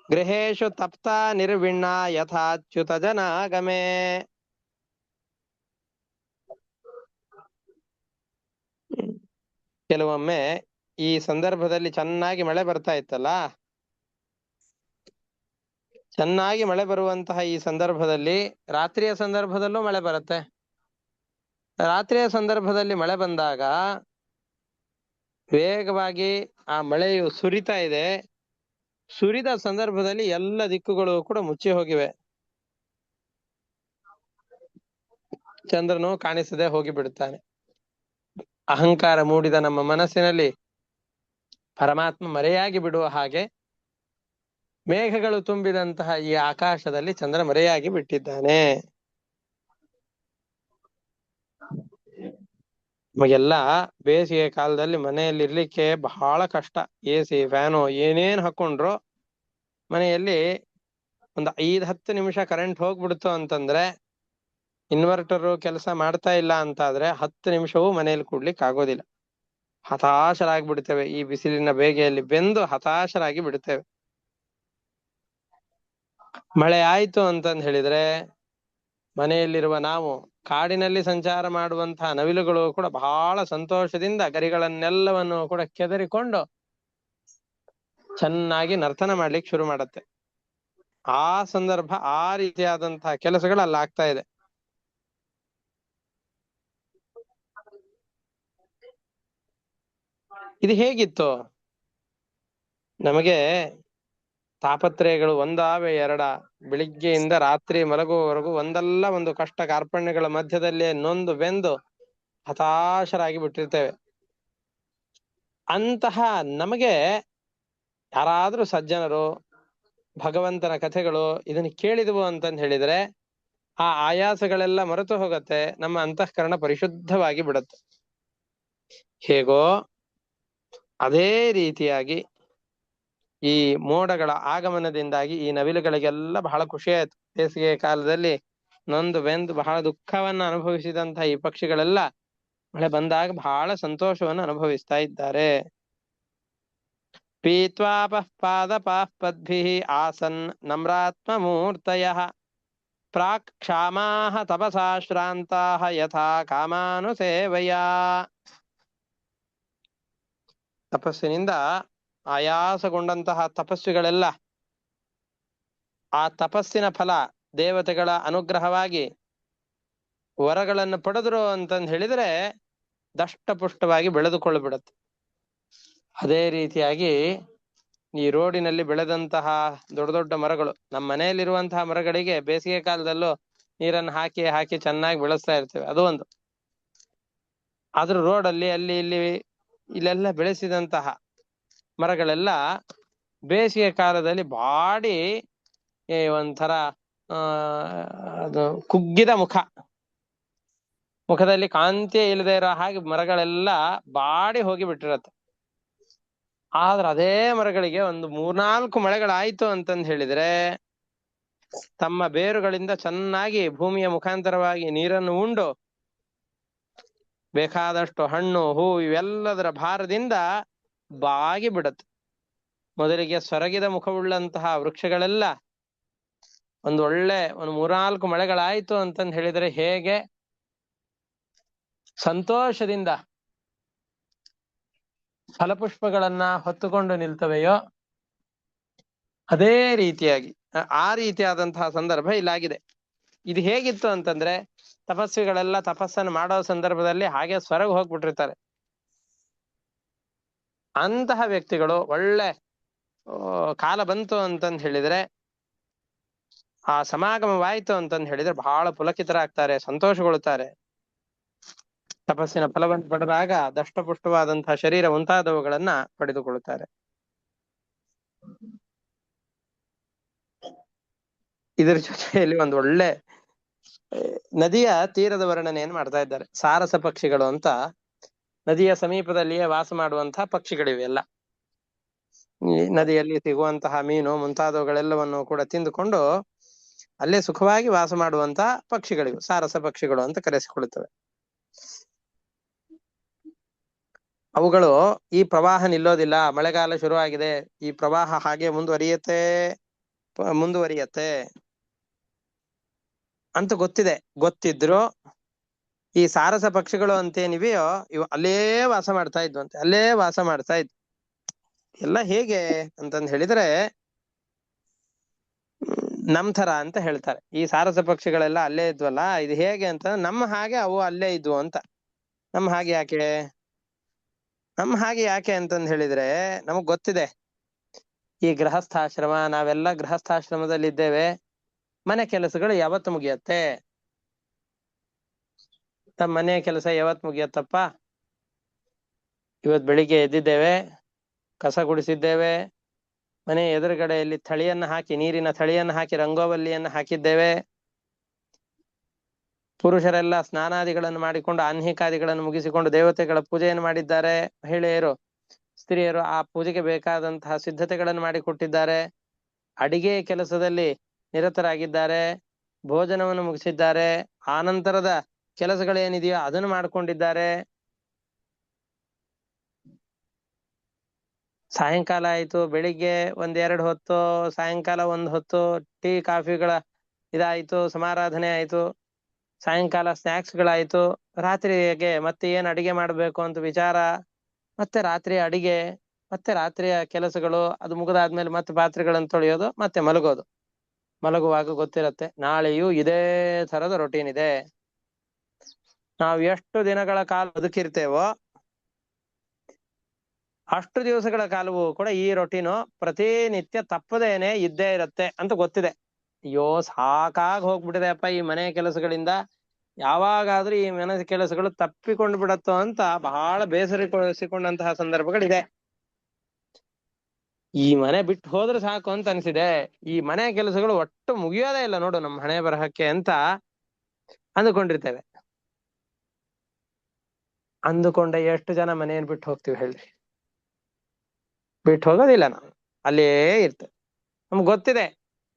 ಗೃಹೇಶು ತಪ್ತ ನಿರ್ವಿಣ್ಣ ಯಥಾಚ್ಯುತ ಜನಾಗಮೆ. ಕೆಲವೊಮ್ಮೆ ಈ ಸಂದರ್ಭದಲ್ಲಿ ಚೆನ್ನಾಗಿ ಮಳೆ ಬರ್ತಾ ಇತ್ತಲ್ಲ, ಚೆನ್ನಾಗಿ ಮಳೆ ಬರುವಂತಹ ಈ ಸಂದರ್ಭದಲ್ಲಿ ರಾತ್ರಿಯ ಸಂದರ್ಭದಲ್ಲೂ ಮಳೆ ಬರುತ್ತೆ. ರಾತ್ರಿಯ ಸಂದರ್ಭದಲ್ಲಿ ಮಳೆ ಬಂದಾಗ ವೇಗವಾಗಿ ಆ ಮಳೆಯು ಸುರಿತಾ ಇದೆ. ಸುರಿದ ಸಂದರ್ಭದಲ್ಲಿ ಎಲ್ಲ ದಿಕ್ಕುಗಳು ಕೂಡ ಮುಚ್ಚಿ ಹೋಗಿವೆ, ಚಂದ್ರನು ಕಾಣಿಸದೆ ಹೋಗಿ ಬಿಡುತ್ತಾನೆ. ಅಹಂಕಾರ ಮೂಡಿದ ನಮ್ಮ ಮನಸ್ಸಿನಲ್ಲಿ ಪರಮಾತ್ಮ ಮರೆಯಾಗಿ ಬಿಡುವ ಹಾಗೆ ಮೇಘಗಳು ತುಂಬಿದಂತಹ ಈ ಆಕಾಶದಲ್ಲಿ ಚಂದ್ರ ಮರೆಯಾಗಿ ಬಿಟ್ಟಿದ್ದಾನೆ. ನಮಗೆಲ್ಲ ಬೇಸಿಗೆ ಕಾಲದಲ್ಲಿ ಮನೆಯಲ್ಲಿ ಇರ್ಲಿಕ್ಕೆ ಬಹಳ ಕಷ್ಟ. AC ಫ್ಯಾನು ಏನೇನ್ ಹಾಕೊಂಡ್ರು ಮನೆಯಲ್ಲಿ ಒಂದು 5-10 ನಿಮಿಷ ಕರೆಂಟ್ ಹೋಗ್ಬಿಡ್ತು ಅಂತಂದ್ರೆ, ಇನ್ವರ್ಟರ್ ಕೆಲಸ ಮಾಡ್ತಾ ಇಲ್ಲ ಅಂತಾದ್ರೆ 10 ನಿಮಿಷವೂ ಮನೆಯಲ್ಲಿ ಕೂಡ್ಲಿಕ್ಕೆ ಆಗೋದಿಲ್ಲ. ಹತಾಶರಾಗಿ ಬಿಡ್ತೇವೆ, ಈ ಬಿಸಿಲಿನ ಬೇಗೆಯಲ್ಲಿ ಬೆಂದು ಹತಾಶರಾಗಿ ಬಿಡ್ತೇವೆ. ಮಳೆ ಆಯ್ತು ಅಂತಂದ್ ಹೇಳಿದ್ರೆ ಮನೆಯಲ್ಲಿರುವ ನಾವು, ಕಾಡಿನಲ್ಲಿ ಸಂಚಾರ ಮಾಡುವಂತಹ ನವಿಲುಗಳು ಕೂಡ ಬಹಳ ಸಂತೋಷದಿಂದ ಗರಿಗಳನ್ನೆಲ್ಲವನ್ನು ಕೂಡ ಕೆದರಿಕೊಂಡು ಚೆನ್ನಾಗಿ ನರ್ತನ ಮಾಡ್ಲಿಕ್ಕೆ ಶುರು ಮಾಡತ್ತೆ. ಆ ಸಂದರ್ಭ, ಆ ರೀತಿಯಾದಂತಹ ಕೆಲಸಗಳು ಅಲ್ಲಿ ಆಗ್ತಾ ಇದೆ. ಇದು ಹೇಗಿತ್ತು? ನಮಗೆ ತಾಪತ್ರಯಗಳು ಒಂದಾವೆ ಎರಡ, ಬೆಳಿಗ್ಗೆಯಿಂದ ರಾತ್ರಿ ಮಲಗುವವರೆಗೂ ಒಂದಲ್ಲ ಒಂದು ಕಷ್ಟ ಕಾರ್ಪಣ್ಯಗಳ ಮಧ್ಯದಲ್ಲೇ ನೊಂದು ಬೆಂದು ಹತಾಶರಾಗಿ ಬಿಟ್ಟಿರ್ತೇವೆ. ಅಂತಹ ನಮಗೆ ಯಾರಾದ್ರೂ ಸಜ್ಜನರು ಭಗವಂತನ ಕಥೆಗಳು ಇದನ್ನು ಕೇಳಿದವು ಅಂತಂದ್ ಹೇಳಿದ್ರೆ ಆ ಆಯಾಸಗಳೆಲ್ಲ ಮರೆತು ಹೋಗತ್ತೆ, ನಮ್ಮ ಅಂತಃಕರಣ ಪರಿಶುದ್ಧವಾಗಿ ಬಿಡುತ್ತೆ. ಹೇಗೋ ಅದೇ ರೀತಿಯಾಗಿ ಈ ಮೋಡಗಳ ಆಗಮನದಿಂದಾಗಿ ಈ ನವಿಲುಗಳಿಗೆಲ್ಲ ಬಹಳ ಖುಷಿ ಆಯ್ತು. ಬೇಸಿಗೆ ಕಾಲದಲ್ಲಿ ನೊಂದು ಬೆಂದು ಬಹಳ ದುಃಖವನ್ನ ಅನುಭವಿಸಿದಂತಹ ಈ ಪಕ್ಷಿಗಳೆಲ್ಲ ಮಳೆ ಬಂದಾಗ ಬಹಳ ಸಂತೋಷವನ್ನು ಅನುಭವಿಸ್ತಾ ಇದ್ದಾರೆ. ಪೀತ್ವಾಪಃ ಪಾದಪಾಃ ಪದ್ಭಿಃ ಆಸನ್ ನಮ್ರಾತ್ಮ ಮೂರ್ತಯಃ ಪ್ರಾಕ್ ಕ್ಷಾಮಾಹ ತಪಸಾ ಶ್ರಾಂತಾಃ ಯಥಾ ಕಾಮಾನುಸೇವಯಾ. ತಪಸ್ಸಿನಿಂದ ಆಯಾಸಗೊಂಡಂತಹ ತಪಸ್ವಿಗಳೆಲ್ಲ ಆ ತಪಸ್ಸಿನ ಫಲ ದೇವತೆಗಳ ಅನುಗ್ರಹವಾಗಿ ವರಗಳನ್ನು ಪಡೆದ್ರು ಅಂತಂದ್ ಹೇಳಿದ್ರೆ ದಷ್ಟಪುಷ್ಟವಾಗಿ ಬೆಳೆದುಕೊಳ್ಳಬಿಡುತ್ತೆ. ಅದೇ ರೀತಿಯಾಗಿ ಈ ರೋಡಿನಲ್ಲಿ ಬೆಳೆದಂತಹ ದೊಡ್ಡ ದೊಡ್ಡ ಮರಗಳು, ನಮ್ಮ ಮನೆಯಲ್ಲಿರುವಂತಹ ಮರಗಳಿಗೆ ಬೇಸಿಗೆ ಕಾಲದಲ್ಲೂ ನೀರನ್ನು ಹಾಕಿ ಹಾಕಿ ಚೆನ್ನಾಗಿ ಬೆಳೆಸ್ತಾ ಇರ್ತೇವೆ, ಅದು ಒಂದು. ಆದ್ರೂ ರೋಡಲ್ಲಿ ಅಲ್ಲಿ ಇಲ್ಲೆಲ್ಲ ಬೆಳೆಸಿದಂತಹ ಮರಗಳೆಲ್ಲ ಬೇಸಿಗೆ ಕಾಲದಲ್ಲಿ ಬಾಡಿ ಒಂಥರ ಅದು ಕುಗ್ಗಿದ ಮುಖದಲ್ಲಿ ಕಾಂತಿಯೇ ಇಲ್ಲದೆ ಇರೋ ಹಾಗೆ ಮರಗಳೆಲ್ಲ ಬಾಡಿ ಹೋಗಿ ಬಿಟ್ಟಿರತ್ತೆ. ಆದ್ರೆ ಅದೇ ಮರಗಳಿಗೆ ಒಂದು 3-4 ಮಳೆಗಳಾಯ್ತು ಅಂತಂದ್ ಹೇಳಿದ್ರೆ ತಮ್ಮ ಬೇರುಗಳಿಂದ ಚೆನ್ನಾಗಿ ಭೂಮಿಯ ಮುಖಾಂತರವಾಗಿ ನೀರನ್ನು ಉಂಡು ಬೇಕಾದಷ್ಟು ಹಣ್ಣು ಹೂ ಇವೆಲ್ಲದರ ಭಾರದಿಂದ ಬಾಗಿ ಬಿಡತ್ತೆ. ಮೊದಲಿಗೆ ಸೊರಗಿದ ಮುಖವುಳ್ಳಂತಹ ವೃಕ್ಷಗಳೆಲ್ಲ ಒಂದು 3-4 ಮಳೆಗಳಾಯ್ತು ಅಂತಂದ್ ಹೇಳಿದ್ರೆ ಹೇಗೆ ಸಂತೋಷದಿಂದ ಫಲಪುಷ್ಪಗಳನ್ನ ಹೊತ್ತುಕೊಂಡು ನಿಲ್ತವೆಯೋ ಅದೇ ರೀತಿಯಾಗಿ ಆ ರೀತಿಯಾದಂತಹ ಸಂದರ್ಭ ಇಲ್ಲಾಗಿದೆ. ಇದು ಹೇಗಿತ್ತು ಅಂತಂದ್ರೆ, ತಪಸ್ವಿಗಳೆಲ್ಲ ತಪಸ್ಸನ್ನು ಮಾಡೋ ಸಂದರ್ಭದಲ್ಲಿ ಹಾಗೆ ಸ್ವರ್ಗ ಹೋಗ್ಬಿಟ್ಟಿರ್ತಾರೆ. ಅಂತಹ ವ್ಯಕ್ತಿಗಳು ಒಳ್ಳೆ ಕಾಲ ಬಂತು ಅಂತಂದ್ ಹೇಳಿದ್ರೆ, ಆ ಸಮಾಗಮವಾಯ್ತು ಅಂತಂದ್ ಹೇಳಿದ್ರೆ ಬಹಳ ಪುಲಕಿತರಾಗ್ತಾರೆ, ಸಂತೋಷಗೊಳ್ಳುತ್ತಾರೆ. ತಪಸ್ಸಿನ ಫಲವನ್ನು ಪಡೆದಾಗ ದಷ್ಟಪುಷ್ಟವಾದಂತಹ ಶರೀರ ಮುಂತಾದವುಗಳನ್ನ ಪಡೆದುಕೊಳ್ಳುತ್ತಾರೆ. ಇದರ ಜೊತೆಯಲ್ಲಿ ಒಂದು ಒಳ್ಳೆ ನದಿಯ ತೀರದ ವರ್ಣನೆಯನ್ನು ಮಾಡ್ತಾ ಇದ್ದಾರೆ. ಸಾರಸ ಪಕ್ಷಿಗಳು ಅಂತ ನದಿಯ ಸಮೀಪದಲ್ಲಿಯೇ ವಾಸ ಮಾಡುವಂತಹ ಪಕ್ಷಿಗಳಿವೆಲ್ಲ. ಈ ನದಿಯಲ್ಲಿ ಸಿಗುವಂತಹ ಮೀನು ಮುಂತಾದವುಗಳೆಲ್ಲವನ್ನು ಕೂಡ ತಿಂದುಕೊಂಡು ಅಲ್ಲೇ ಸುಖವಾಗಿ ವಾಸ ಮಾಡುವಂತಹ ಪಕ್ಷಿಗಳಿವೆ, ಸಾರಸ ಪಕ್ಷಿಗಳು ಅಂತ ಕರೆಸಿಕೊಳ್ಳುತ್ತವೆ. ಅವುಗಳು ಈ ಪ್ರವಾಹ ನಿಲ್ಲೋದಿಲ್ಲ, ಮಳೆಗಾಲ ಶುರುವಾಗಿದೆ, ಈ ಪ್ರವಾಹ ಹಾಗೆ ಮುಂದುವರಿಯತ್ತೆ ಅಂತ ಗೊತ್ತಿದ್ರು ಈ ಸಾರಸ ಪಕ್ಷಿಗಳು ಅಂತೇನಿವೆಯೋ ಇವು ಅಲ್ಲೇ ವಾಸ ಮಾಡ್ತಾ ಇದ್ವಂತೆ, ಅಲ್ಲೇ ವಾಸ ಮಾಡ್ತಾ ಇದ್ವು. ಎಲ್ಲ ಹೇಗೆ ಅಂತಂದ್ ಹೇಳಿದ್ರೆ, ನಮ್ ಥರ ಅಂತ ಹೇಳ್ತಾರೆ. ಈ ಸಾರಸ ಪಕ್ಷಿಗಳೆಲ್ಲ ಅಲ್ಲೇ ಇದ್ವಲ್ಲ, ಇದು ಹೇಗೆ ಅಂತ ನಮ್ಮ ಹಾಗೆ ಅವು ಅಲ್ಲೇ ಇದ್ವು ಅಂತ. ನಮ್ಮ ಹಾಗೆ ಯಾಕೆ ಅಂತಂದ್ ಹೇಳಿದ್ರೆ, ನಮಗ್ ಗೊತ್ತಿದೆ ಈ ಗೃಹಸ್ಥಾಶ್ರಮ, ನಾವೆಲ್ಲ ಗೃಹಸ್ಥಾಶ್ರಮದಲ್ಲಿ ಇದ್ದೇವೆ. ಮನೆ ಕೆಲಸಗಳು ಯಾವತ್ತು ಮುಗಿಯತ್ತೆ? ತಮ್ಮ ಮನೆ ಕೆಲಸ ಯಾವತ್ ಮುಗಿಯತ್ತಪ್ಪ? ಇವತ್ ಬೆಳಿಗ್ಗೆ ಎದ್ದಿದ್ದೇವೆ, ಕಸ ಗುಡಿಸಿದ್ದೇವೆ, ಮನೆ ಎದುರುಗಡೆಯಲ್ಲಿ ನೀರಿನ ಥಳಿಯನ್ನು ಹಾಕಿ ರಂಗೋವಲ್ಲಿಯನ್ನು ಹಾಕಿದ್ದೇವೆ. ಪುರುಷರೆಲ್ಲ ಸ್ನಾನಾದಿಗಳನ್ನು ಮಾಡಿಕೊಂಡು ಆಹ್ನಿಕಾದಿಗಳನ್ನು ಮುಗಿಸಿಕೊಂಡು ದೇವತೆಗಳ ಪೂಜೆಯನ್ನು ಮಾಡಿದ್ದಾರೆ. ಮಹಿಳೆಯರು, ಸ್ತ್ರೀಯರು ಆ ಪೂಜೆಗೆ ಬೇಕಾದಂತಹ ಸಿದ್ಧತೆಗಳನ್ನು ಮಾಡಿಕೊಟ್ಟಿದ್ದಾರೆ. ಅಡಿಗೆ ಕೆಲಸದಲ್ಲಿ ನಿರತರಾಗಿದ್ದಾರೆ, ಭೋಜನವನ್ನು ಮುಗಿಸಿದ್ದಾರೆ, ಆನಂತರದ ಕೆಲಸಗಳೇನಿದೆಯೋ ಅದನ್ನು ಮಾಡಿಕೊಂಡಿದ್ದಾರೆ. ಸಾಯಂಕಾಲ ಆಯ್ತು, ಬೆಳಿಗ್ಗೆ 1-2 ಹೊತ್ತು, ಸಾಯಂಕಾಲ 1 ಹೊತ್ತು ಟೀ ಕಾಫಿಗಳ ಇದಾಯ್ತು, ಸಮಾರಾಧನೆ ಆಯ್ತು, ಸಾಯಂಕಾಲ ಸ್ನಾಕ್ಸ್ಗಳಾಯ್ತು, ರಾತ್ರಿಗೆ ಮತ್ತೆ ಏನ್ ಅಡಿಗೆ ಮಾಡ್ಬೇಕು ಅಂತ ವಿಚಾರ, ಮತ್ತೆ ರಾತ್ರಿ ಅಡಿಗೆ, ಮತ್ತೆ ರಾತ್ರಿಯ ಕೆಲಸಗಳು, ಅದು ಮುಗಿದಾದ್ಮೇಲೆ ಮತ್ತೆ ಪಾತ್ರೆಗಳನ್ನು ತೊಳೆಯೋದು, ಮತ್ತೆ ಮಲಗುವಾಗ ಗೊತ್ತಿರತ್ತೆ ನಾಳೆಯೂ ಇದೇ ತರದ ರೊಟೀನ್ ಇದೆ. ನಾವು ಎಷ್ಟು ದಿನಗಳ ಕಾಲ ಬದುಕಿರ್ತೇವೋ ಅಷ್ಟು ದಿವಸಗಳ ಕಾಲವೂ ಕೂಡ ಈ ರೊಟೀನು ಪ್ರತಿನಿತ್ಯ ತಪ್ಪದೇನೆ ಇದ್ದೇ ಇರತ್ತೆ ಅಂತ ಗೊತ್ತಿದೆ. ಅಯ್ಯೋ ಸಾಕಾಗಿ ಹೋಗ್ಬಿಟ್ಟಿದೆ ಅಪ್ಪ ಈ ಮನೆ ಕೆಲಸಗಳಿಂದ, ಯಾವಾಗಾದ್ರೂ ಈ ಮನೆ ಕೆಲಸಗಳು ತಪ್ಪಿಕೊಂಡು ಬಿಡತ್ತೋ ಅಂತ ಬಹಳ ಬೇಸರಿಸಿಕೊಂಡಂತಹ ಸಂದರ್ಭಗಳಿದೆ. ಈ ಮನೆ ಬಿಟ್ಟು ಹೋದ್ರೆ ಸಾಕು ಅಂತ ಅನ್ಸಿದೆ, ಈ ಮನೆ ಕೆಲಸಗಳು ಒಟ್ಟು ಮುಗಿಯೋದೇ ಇಲ್ಲ ನೋಡು ನಮ್ಮ ಹಣೆ ಬರಹಕ್ಕೆ ಅಂತ ಅಂದುಕೊಂಡಿರ್ತೇವೆ. ಅಂದುಕೊಂಡ ಎಷ್ಟು ಜನ ಮನೆಯನ್ನು ಬಿಟ್ಟು ಹೋಗ್ತೀವಿ ಹೇಳ್ರಿ? ಬಿಟ್ಟು ಹೋಗೋದಿಲ್ಲ, ನಾವು ಅಲ್ಲೇ ಇರ್ತೇವೆ. ನಮ್ಗೆ ಗೊತ್ತಿದೆ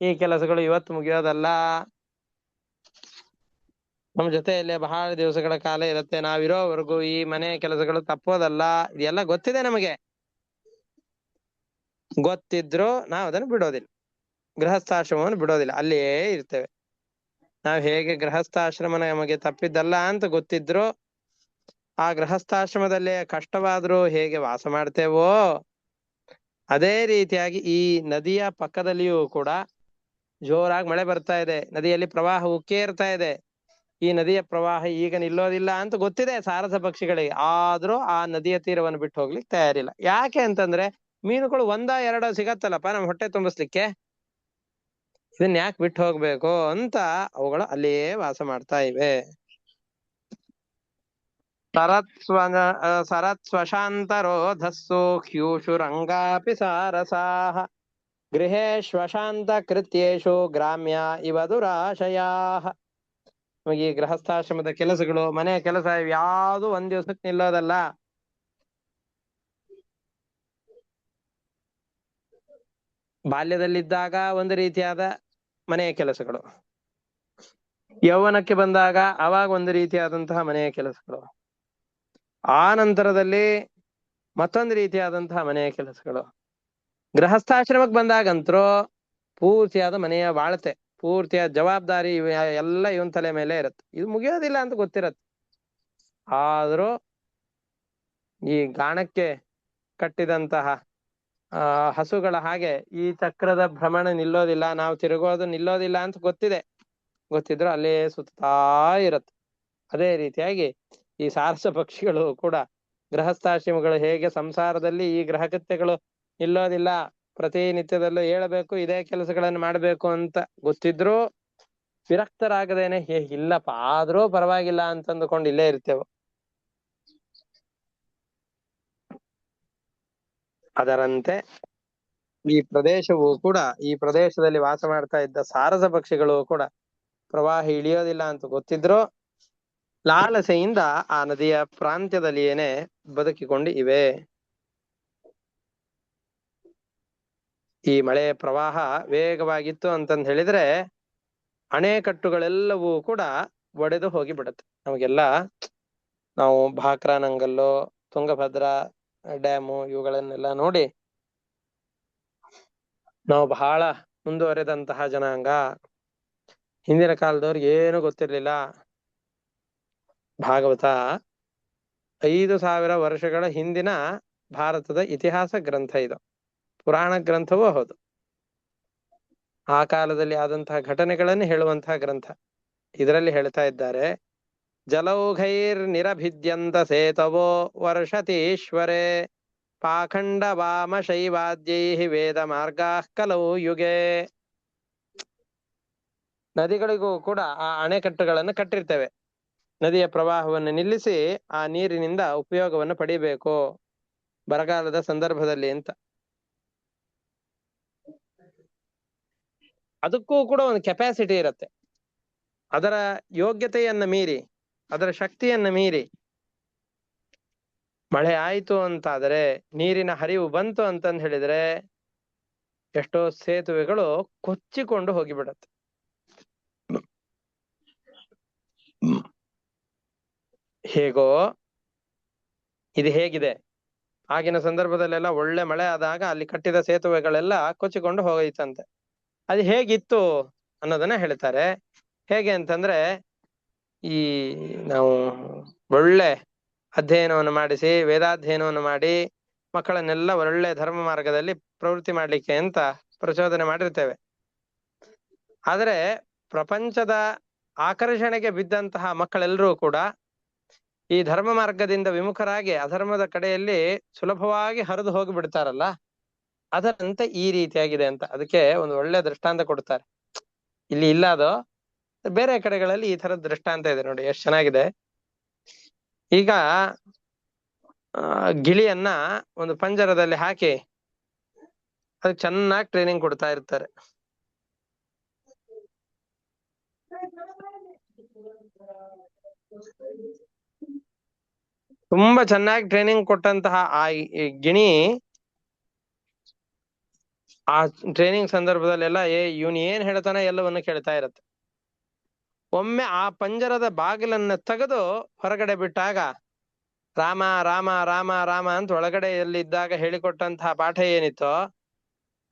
ಈ ಕೆಲಸಗಳು ಇವತ್ತು ಮುಗಿಯೋದಲ್ಲ, ನಮ್ಮ ಜೊತೆಯಲ್ಲೇ ಬಹಳ ದಿವಸಗಳ ಕಾಲ ಇರುತ್ತೆ, ನಾವಿರೋವರೆಗೂ ಈ ಮನೆ ಕೆಲಸಗಳು ತಪ್ಪೋದಲ್ಲ, ಇದೆಲ್ಲ ಗೊತ್ತಿದೆ ನಮಗೆ. ಗೊತ್ತಿದ್ರು ನಾವು ಅದನ್ನು ಬಿಡೋದಿಲ್ಲ, ಗೃಹಸ್ಥಾಶ್ರಮವನ್ನು ಬಿಡೋದಿಲ್ಲ, ಅಲ್ಲೇ ಇರ್ತೇವೆ. ನಾವು ಹೇಗೆ ಗೃಹಸ್ಥಾಶ್ರಮ ನಮಗೆ ತಪ್ಪಿದ್ದಲ್ಲ ಅಂತ ಗೊತ್ತಿದ್ರು ಆ ಗೃಹಸ್ಥಾಶ್ರಮದಲ್ಲೇ ಕಷ್ಟವಾದ್ರೂ ಹೇಗೆ ವಾಸ ಮಾಡ್ತೇವೋ ಅದೇ ರೀತಿಯಾಗಿ ಈ ನದಿಯ ಪಕ್ಕದಲ್ಲಿಯೂ ಕೂಡ ಜೋರಾಗಿ ಮಳೆ ಬರ್ತಾ ಇದೆ, ನದಿಯಲ್ಲಿ ಪ್ರವಾಹ ಉಕ್ಕೇ ಇರ್ತಾ ಇದೆ. ಈ ನದಿಯ ಪ್ರವಾಹ ಈಗ ನಿಲ್ಲೋದಿಲ್ಲ ಅಂತ ಗೊತ್ತಿದೆ ಸಾರಸ ಪಕ್ಷಿಗಳಿಗೆ, ಆದ್ರೂ ಆ ನದಿಯ ತೀರವನ್ನು ಬಿಟ್ಟು ಹೋಗ್ಲಿಕ್ಕೆ ತಯಾರಿಲ್ಲ. ಯಾಕೆ ಅಂತಂದ್ರೆ ಮೀನುಗಳು 1-2 ಸಿಗತ್ತಲ್ಲಪ್ಪ ನಮ್ ಹೊಟ್ಟೆ ತುಂಬಿಸ್ಲಿಕ್ಕೆ, ಇದನ್ನ ಯಾಕೆ ಬಿಟ್ಟು ಹೋಗ್ಬೇಕು ಅಂತ ಅವುಗಳು ಅಲ್ಲಿಯೇ ವಾಸ ಮಾಡ್ತಾ ಇವೆ. ಸರತ್ ಸ್ವಶಾಂತರೋಧಸ್ಸು ಹ್ಯೂಷುರಂಗಾಪಿ ಸಾರಸಾಃ ಗೃಹೇ ಶ್ವಶಾಂತ ಕೃತ್ಯೇಷು ಗ್ರಾಮ್ಯ ಇವ ದುರಾಶಯಾಃ. ನಮಗೆ ಈ ಗೃಹಸ್ಥಾಶ್ರಮದ ಕೆಲಸಗಳು, ಮನೆ ಕೆಲಸ ಯಾವುದು ಒಂದ್ ದಿವಸಕ್ಕೆ ನಿಲ್ಲೋದಲ್ಲ. ಬಾಲ್ಯದಲ್ಲಿದ್ದಾಗ ಒಂದು ರೀತಿಯಾದ ಮನೆಯ ಕೆಲಸಗಳು, ಯೌವನಕ್ಕೆ ಬಂದಾಗ ಅವಾಗ ಒಂದು ರೀತಿಯಾದಂತಹ ಮನೆಯ ಕೆಲಸಗಳು, ಆ ನಂತರದಲ್ಲಿ ಮತ್ತೊಂದು ರೀತಿಯಾದಂತಹ ಮನೆಯ ಕೆಲಸಗಳು, ಗೃಹಸ್ಥಾಶ್ರಮಕ್ಕೆ ಬಂದಾಗಂತರೂ ಪೂರ್ತಿಯಾದ ಮನೆಯ ಬಾಳ್ತೆ, ಪೂರ್ತಿಯಾದ ಜವಾಬ್ದಾರಿ ಎಲ್ಲ ಇವನ್ ತಲೆ ಮೇಲೆ ಇರುತ್ತೆ. ಇದು ಮುಗಿಯೋದಿಲ್ಲ ಅಂತ ಗೊತ್ತಿರತ್ತೆ, ಆದ್ರೂ ಈ ಗಾಣಕ್ಕೆ ಕಟ್ಟಿದಂತಹ ಹಸುಗಳ ಹಾಗೆ ಈ ಚಕ್ರದ ಭ್ರಮಣ ನಿಲ್ಲೋದಿಲ್ಲ, ನಾವು ತಿರುಗೋದು ನಿಲ್ಲೋದಿಲ್ಲ ಅಂತ ಗೊತ್ತಿದ್ರು ಅಲ್ಲೇ ಸುತ್ತಾ ಇರತ್ತೆ. ಅದೇ ರೀತಿಯಾಗಿ ಈ ಸಾರಸ ಪಕ್ಷಿಗಳು ಕೂಡ ಗೃಹಸ್ಥಾಶ್ರಮಗಳು ಹೇಗೆ ಸಂಸಾರದಲ್ಲಿ ಈ ಗ್ರಹಕೃತ್ಯಗಳು ನಿಲ್ಲೋದಿಲ್ಲ, ಪ್ರತಿನಿತ್ಯದಲ್ಲೂ ಏಳಬೇಕು, ಇದೇ ಕೆಲಸಗಳನ್ನು ಮಾಡಬೇಕು ಅಂತ ಗೊತ್ತಿದ್ರು ವಿರಕ್ತರಾಗದೇನೆ ಇಲ್ಲಪ್ಪ ಆದ್ರೂ ಪರವಾಗಿಲ್ಲ ಅಂತಂದುಕೊಂಡು ಇಲ್ಲೇ ಇರ್ತೇವೆ. ಅದರಂತೆ ಈ ಪ್ರದೇಶವು ಕೂಡ, ಈ ಪ್ರದೇಶದಲ್ಲಿ ವಾಸ ಮಾಡ್ತಾ ಇದ್ದ ಸಾರಸ ಪಕ್ಷಿಗಳು ಕೂಡ ಪ್ರವಾಹ ಇಳಿಯೋದಿಲ್ಲ ಅಂತ ಗೊತ್ತಿದ್ರು ಲಾಲಸೆಯಿಂದ ಆ ನದಿಯ ಪ್ರಾಂತ್ಯದಲ್ಲಿಯೇನೆ ಬದುಕಿಕೊಂಡು ಇವೆ. ಈ ಮಳೆಯ ಪ್ರವಾಹ ವೇಗವಾಗಿತ್ತು ಅಂತಂದು ಹೇಳಿದ್ರೆ ಅಣೆಕಟ್ಟುಗಳೆಲ್ಲವೂ ಕೂಡ ಒಡೆದು ಹೋಗಿ ಬಿಡುತ್ತೆ. ನಮಗೆಲ್ಲ ನಾವು ಭಾಕ್ರಾನಂಗಲ್ಲು, ತುಂಗಭದ್ರಾ ಡ್ಯಾಮು ಇವುಗಳನ್ನೆಲ್ಲ ನೋಡಿ ನಾವು ಬಹಳ ಮುಂದುವರೆದಂತಹ ಜನಾಂಗ, ಹಿಂದಿನ ಕಾಲದವ್ರಿಗೆ ಏನು ಗೊತ್ತಿರ್ಲಿಲ್ಲ. ಭಾಗವತ 5,000 ವರ್ಷಗಳ ಹಿಂದಿನ ಭಾರತದ ಇತಿಹಾಸ ಗ್ರಂಥ ಇದು, ಪುರಾಣ ಗ್ರಂಥವೂ ಹೌದು. ಆ ಕಾಲದಲ್ಲಿ ಆದಂತಹ ಘಟನೆಗಳನ್ನು ಹೇಳುವಂತಹ ಗ್ರಂಥ. ಇದರಲ್ಲಿ ಹೇಳ್ತಾ ಇದ್ದಾರೆ, ಜಲೌಘೈರ್ ನಿರಭಿದ್ಯಂತ ಸೇತವೋ ವರ್ಷತೀಶ್ವರೇ ಪಾಖಂಡ ವಾಮ ಶೈವಾದ್ಯೈ ವೇದ ಮಾರ್ಗಾ ಕಲೌ ಯುಗೆ. ನದಿಗಳಿಗೂ ಕೂಡ ಆ ಅಣೆಕಟ್ಟುಗಳನ್ನು ಕಟ್ಟಿರ್ತೇವೆ, ನದಿಯ ಪ್ರವಾಹವನ್ನು ನಿಲ್ಲಿಸಿ ಆ ನೀರಿನಿಂದ ಉಪಯೋಗವನ್ನು ಪಡಿಬೇಕು ಬರಗಾಲದ ಸಂದರ್ಭದಲ್ಲಿ ಅಂತ. ಅದಕ್ಕೂ ಕೂಡ ಒಂದು ಕೆಪಾಸಿಟಿ ಇರುತ್ತೆ. ಅದರ ಯೋಗ್ಯತೆಯನ್ನ ಮೀರಿ, ಅದರ ಶಕ್ತಿಯನ್ನ ಮೀರಿ ಮಳೆ ಆಯ್ತು ಅಂತಾದರೆ, ನೀರಿನ ಹರಿವು ಬಂತು ಅಂತಂದು ಹೇಳಿದ್ರೆ ಎಷ್ಟೋ ಸೇತುವೆಗಳು ಕೊಚ್ಚಿಕೊಂಡು ಹೋಗಿಬಿಡತ್ತೆ. ಹೇಗೋ ಇದು ಹೇಗಿದೆ, ಆಗಿನ ಸಂದರ್ಭದಲ್ಲೆಲ್ಲ ಒಳ್ಳೆ ಮಳೆ ಆದಾಗ ಅಲ್ಲಿ ಕಟ್ಟಿದ ಸೇತುವೆಗಳೆಲ್ಲ ಕೊಚ್ಚಿಕೊಂಡು ಹೋಗೈತಂತೆ. ಅದು ಹೇಗಿತ್ತು ಅನ್ನೋದನ್ನ ಹೇಳ್ತಾರೆ. ಹೇಗೆ ಅಂತಂದ್ರೆ, ಈ ನಾವು ಒಳ್ಳೆ ಅಧ್ಯಯನವನ್ನು ಮಾಡಿಸಿ, ವೇದಾಧ್ಯಯನವನ್ನು ಮಾಡಿ ಮಕ್ಕಳನ್ನೆಲ್ಲ ಒಳ್ಳೆ ಧರ್ಮ ಮಾರ್ಗದಲ್ಲಿ ಪ್ರವೃತ್ತಿ ಮಾಡ್ಲಿಕ್ಕೆ ಅಂತ ಪ್ರಚೋದನೆ ಮಾಡಿರ್ತೇವೆ. ಆದರೆ ಪ್ರಪಂಚದ ಆಕರ್ಷಣೆಗೆ ಬಿದ್ದಂತಹ ಮಕ್ಕಳೆಲ್ಲರೂ ಕೂಡ ಈ ಧರ್ಮ ಮಾರ್ಗದಿಂದ ವಿಮುಖರಾಗಿ ಅಧರ್ಮದ ಕಡೆಯಲ್ಲಿ ಸುಲಭವಾಗಿ ಹರಿದು ಹೋಗಿ ಬಿಡ್ತಾರಲ್ಲ, ಅದರಂತೆ ಈ ರೀತಿಯಾಗಿದೆ ಅಂತ. ಅದಕ್ಕೆ ಒಂದು ಒಳ್ಳೆ ದೃಷ್ಟಾಂತ ಕೊಡ್ತಾರೆ. ಇಲ್ಲಿ ಇಲ್ಲ, ಅದು ಬೇರೆ ಕಡೆಗಳಲ್ಲಿ ಈ ತರದ ದೃಷ್ಟಾಂತ ಇದೆ ನೋಡಿ, ಎಷ್ಟು ಚೆನ್ನಾಗಿದೆ. ಈಗ ಗಿಳಿಯನ್ನ ಒಂದು ಪಂಜರದಲ್ಲಿ ಹಾಕಿ ಅದಕ್ಕೆ ಚೆನ್ನಾಗಿ ಟ್ರೈನಿಂಗ್ ಕೊಡ್ತಾ ಇರ್ತಾರೆ. ತುಂಬಾ ಚೆನ್ನಾಗಿ ಟ್ರೈನಿಂಗ್ ಕೊಟ್ಟಂತಹ ಆ ಗಿಣಿ ಆ ಟ್ರೈನಿಂಗ್ ಸಂದರ್ಭದಲ್ಲೆಲ್ಲ ಇವನು ಏನ್ ಹೇಳ್ತಾನೆ ಎಲ್ಲವನ್ನು ಕೇಳ್ತಾ ಇರತ್ತೆ. ಒಮ್ಮೆ ಆ ಪಂಜರದ ಬಾಗಿಲನ್ನ ತೆಗೆದು ಹೊರಗಡೆ ಬಿಟ್ಟಾಗ ರಾಮ ರಾಮ ರಾಮ ರಾಮ ಅಂತ ಒಳಗಡೆಯಲ್ಲಿದ್ದಾಗ ಹೇಳಿಕೊಟ್ಟಂತಹ ಪಾಠ ಏನಿತ್ತೋ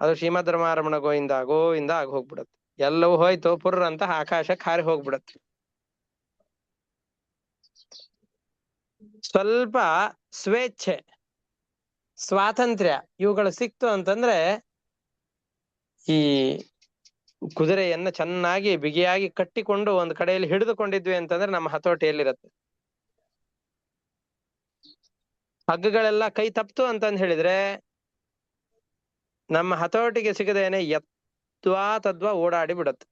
ಅದು ಶ್ರೀಮದ್ ರಮಾರಮಣ ಗೋವಿಂದ ಗೋವಿಂದ ಆಗಿ ಹೋಗ್ಬಿಡತ್ತೆ. ಎಲ್ಲವೂ ಹೋಯ್ತು, ಪುರ್ರ ಅಂತ ಆಕಾಶಕ್ಕೆ ಹಾರಿ ಹೋಗ್ಬಿಡತ್ತೆ. ಸ್ವಲ್ಪ ಸ್ವೇಚ್ಛೆ, ಸ್ವಾತಂತ್ರ್ಯ ಇವುಗಳು ಸಿಕ್ತು ಅಂತಂದ್ರೆ ಈ ಕುದುರೆಯನ್ನ ಚೆನ್ನಾಗಿ ಬಿಗಿಯಾಗಿ ಕಟ್ಟಿಕೊಂಡು ಒಂದು ಕಡೆಯಲ್ಲಿ ಹಿಡಿದುಕೊಂಡಿದ್ವಿ ಅಂತಂದ್ರೆ ನಮ್ಮ ಹತೋಟಿಯಲ್ಲಿರುತ್ತೆ. ಹಗ್ಗಗಳೆಲ್ಲ ಕೈ ತಪ್ತು ಅಂತಂದು ಹೇಳಿದ್ರೆ ನಮ್ಮ ಹತೋಟಿಗೆ ಸಿಗದೇನೆ ಯತ್ವಾ ತದ್ವಾ ಓಡಾಡಿ ಬಿಡುತ್ತೆ.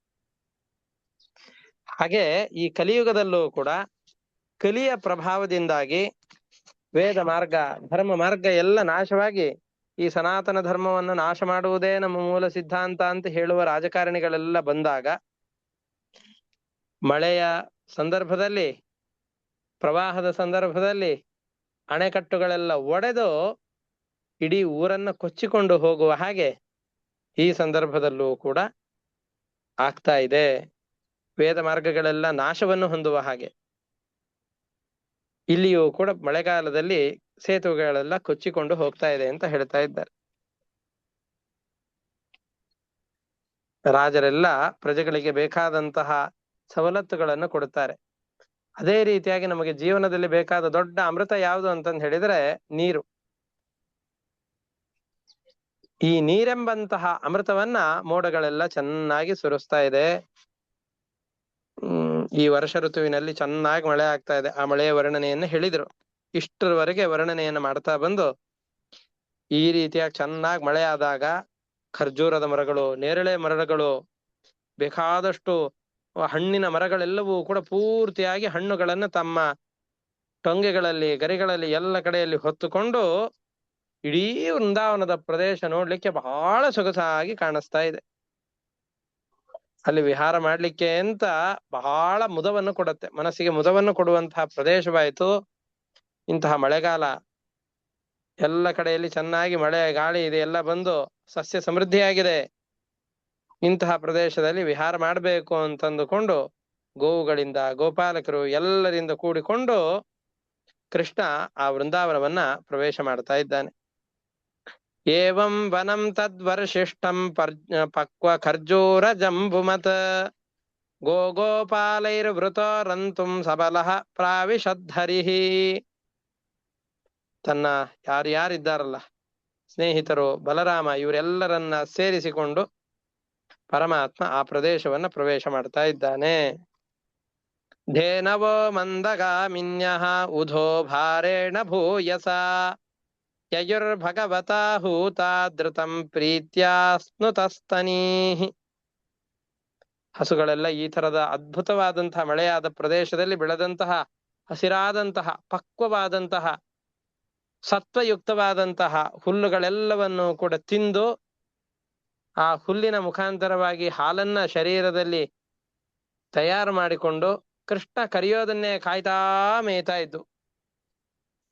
ಹಾಗೆ ಈ ಕಲಿಯುಗದಲ್ಲೂ ಕೂಡ ಕಲಿಯ ಪ್ರಭಾವದಿಂದಾಗಿ ವೇದ ಮಾರ್ಗ, ಧರ್ಮ ಮಾರ್ಗ ಎಲ್ಲ ನಾಶವಾಗಿ ಈ ಸನಾತನ ಧರ್ಮವನ್ನು ನಾಶ ಮಾಡುವುದೇ ನಮ್ಮ ಮೂಲ ಸಿದ್ಧಾಂತ ಅಂತ ಹೇಳುವ ರಾಜಕಾರಣಿಗಳೆಲ್ಲ ಬಂದಾಗ, ಮಳೆಯ ಸಂದರ್ಭದಲ್ಲಿ, ಪ್ರವಾಹದ ಸಂದರ್ಭದಲ್ಲಿ ಅಣೆಕಟ್ಟುಗಳೆಲ್ಲ ಒಡೆದು ಇಡೀ ಊರನ್ನ ಕೊಚ್ಚಿಕೊಂಡು ಹೋಗುವ ಹಾಗೆ ಈ ಸಂದರ್ಭದಲ್ಲೂ ಕೂಡ ಆಗ್ತಾ ಇದೆ. ವೇದ ಮಾರ್ಗಗಳೆಲ್ಲ ನಾಶವನ್ನು ಹೊಂದುವ ಹಾಗೆ ಇಲ್ಲಿಯೂ ಕೂಡ ಮಳೆಗಾಲದಲ್ಲಿ ಸೇತುವೆಗಳೆಲ್ಲ ಕೊಚ್ಚಿಕೊಂಡು ಹೋಗ್ತಾ ಇದೆ ಅಂತ ಹೇಳ್ತಾ ಇದ್ದಾರೆ. ರಾಜರೆಲ್ಲ ಪ್ರಜೆಗಳಿಗೆ ಬೇಕಾದಂತಹ ಸವಲತ್ತುಗಳನ್ನು ಕೊಡುತ್ತಾರೆ. ಅದೇ ರೀತಿಯಾಗಿ ನಮಗೆ ಜೀವನದಲ್ಲಿ ಬೇಕಾದ ದೊಡ್ಡ ಅಮೃತ ಯಾವುದು ಅಂತಂದು ಹೇಳಿದ್ರೆ ನೀರು. ಈ ನೀರೆಂಬಂತಹ ಅಮೃತವನ್ನ ಮೋಡಗಳೆಲ್ಲ ಚೆನ್ನಾಗಿ ಸುರಿಸ್ತಾ ಇದೆ. ಈ ವರ್ಷ ಋತುವಿನಲ್ಲಿ ಚೆನ್ನಾಗಿ ಮಳೆ ಆಗ್ತಾ ಇದೆ. ಆ ಮಳೆಯ ವರ್ಣನೆಯನ್ನು ಹೇಳಿದ್ರು. ಇಷ್ಟರವರೆಗೆ ವರ್ಣನೆಯನ್ನ ಮಾಡ್ತಾ ಬಂದು ಈ ರೀತಿಯಾಗಿ ಚೆನ್ನಾಗಿ ಮಳೆ ಆದಾಗ ಖರ್ಜೂರದ ಮರಗಳು, ನೇರಳೆ ಮರಗಳು, ಬೇಕಾದಷ್ಟು ಹಣ್ಣಿನ ಮರಗಳೆಲ್ಲವೂ ಕೂಡ ಪೂರ್ತಿಯಾಗಿ ಹಣ್ಣುಗಳನ್ನ ತಮ್ಮ ಟೊಂಗೆಗಳಲ್ಲಿ, ಗರಿಗಳಲ್ಲಿ ಎಲ್ಲ ಕಡೆಯಲ್ಲಿ ಹೊತ್ತುಕೊಂಡು ಇಡೀ ವೃಂದಾವನದ ಪ್ರದೇಶ ನೋಡ್ಲಿಕ್ಕೆ ಬಹಳ ಸೊಗಸಾಗಿ ಕಾಣಿಸ್ತಾ ಇದೆ. ಅಲ್ಲಿ ವಿಹಾರ ಮಾಡ್ಲಿಕ್ಕೆ ಅಂತ ಬಹಳ ಮುದವನ್ನು ಕೊಡುತ್ತೆ, ಮನಸ್ಸಿಗೆ ಮುದವನ್ನು ಕೊಡುವಂತಹ ಪ್ರದೇಶವಾಯಿತು. ಇಂತಹ ಮಳೆಗಾಲ, ಎಲ್ಲ ಕಡೆಯಲ್ಲಿ ಚೆನ್ನಾಗಿ ಮಳೆ ಗಾಳಿ ಇದೆ, ಎಲ್ಲ ಬಂದು ಸಸ್ಯ ಸಮೃದ್ಧಿಯಾಗಿದೆ. ಇಂತಹ ಪ್ರದೇಶದಲ್ಲಿ ವಿಹಾರ ಮಾಡಬೇಕು ಅಂತಂದುಕೊಂಡು ಗೋವುಗಳಿಂದ, ಗೋಪಾಲಕರು ಎಲ್ಲರಿಂದ ಕೂಡಿಕೊಂಡು ಕೃಷ್ಣ ಆ ವೃಂದಾವನವನ್ನ ಪ್ರವೇಶ ಮಾಡ್ತಾ ಇದ್ದಾನೆ. ಏವಂ ವನಂ ತದ್ವರ್ಷಿಷ್ಠಂ ಪಕ್ವ ಖರ್ಜೂರ ಜಂಬುಮತ್ ಗೋಪಾಲೈರ್ವೃತೋ ರಂತುಂ ಸಬಲಃ ಪ್ರಾವಿಶದ್ಧರಿಹಿ. ತನ್ನ ಯಾರಿದ್ದಾರಲ್ಲ ಸ್ನೇಹಿತರು, ಬಲರಾಮ, ಇವರೆಲ್ಲರನ್ನ ಸೇರಿಸಿಕೊಂಡು ಪರಮಾತ್ಮ ಆ ಪ್ರದೇಶವನ್ನ ಪ್ರವೇಶ ಮಾಡ್ತಾ ಇದ್ದಾನೆ. ಧೇನವೋ ಮಂದಗಾಮಿನ್ಯಃ ಉಧೋ ಭಾರೇಣ ಭೂಯಸ ಯಯುರ್ಭಗವತಾ ಹೂತಾದೃತಂ ಪ್ರೀತ್ಯಾ ಸ್ನುತಸ್ತನೀಹಿ. ಹಸುಗಳೆಲ್ಲ ಈ ತರದ ಅದ್ಭುತವಾದಂತಹ ಮಳೆಯಾದ ಪ್ರದೇಶದಲ್ಲಿ ಬೆಳೆದಂತಹ ಹಸಿರಾದಂತಹ ಪಕ್ವವಾದಂತಹ ಸತ್ವಯುಕ್ತವಾದಂತಹ ಹುಲ್ಲುಗಳೆಲ್ಲವನ್ನು ಕೂಡ ತಿಂದು ಆ ಹುಲ್ಲಿನ ಮುಖಾಂತರವಾಗಿ ಹಾಲನ್ನ ಶರೀರದಲ್ಲಿ ತಯಾರು ಮಾಡಿಕೊಂಡು ಕೃಷ್ಣ ಕರೆಯೋದನ್ನೇ ಕಾಯ್ತಾ ಮೇಯ್ತಾ ಇದ್ದು.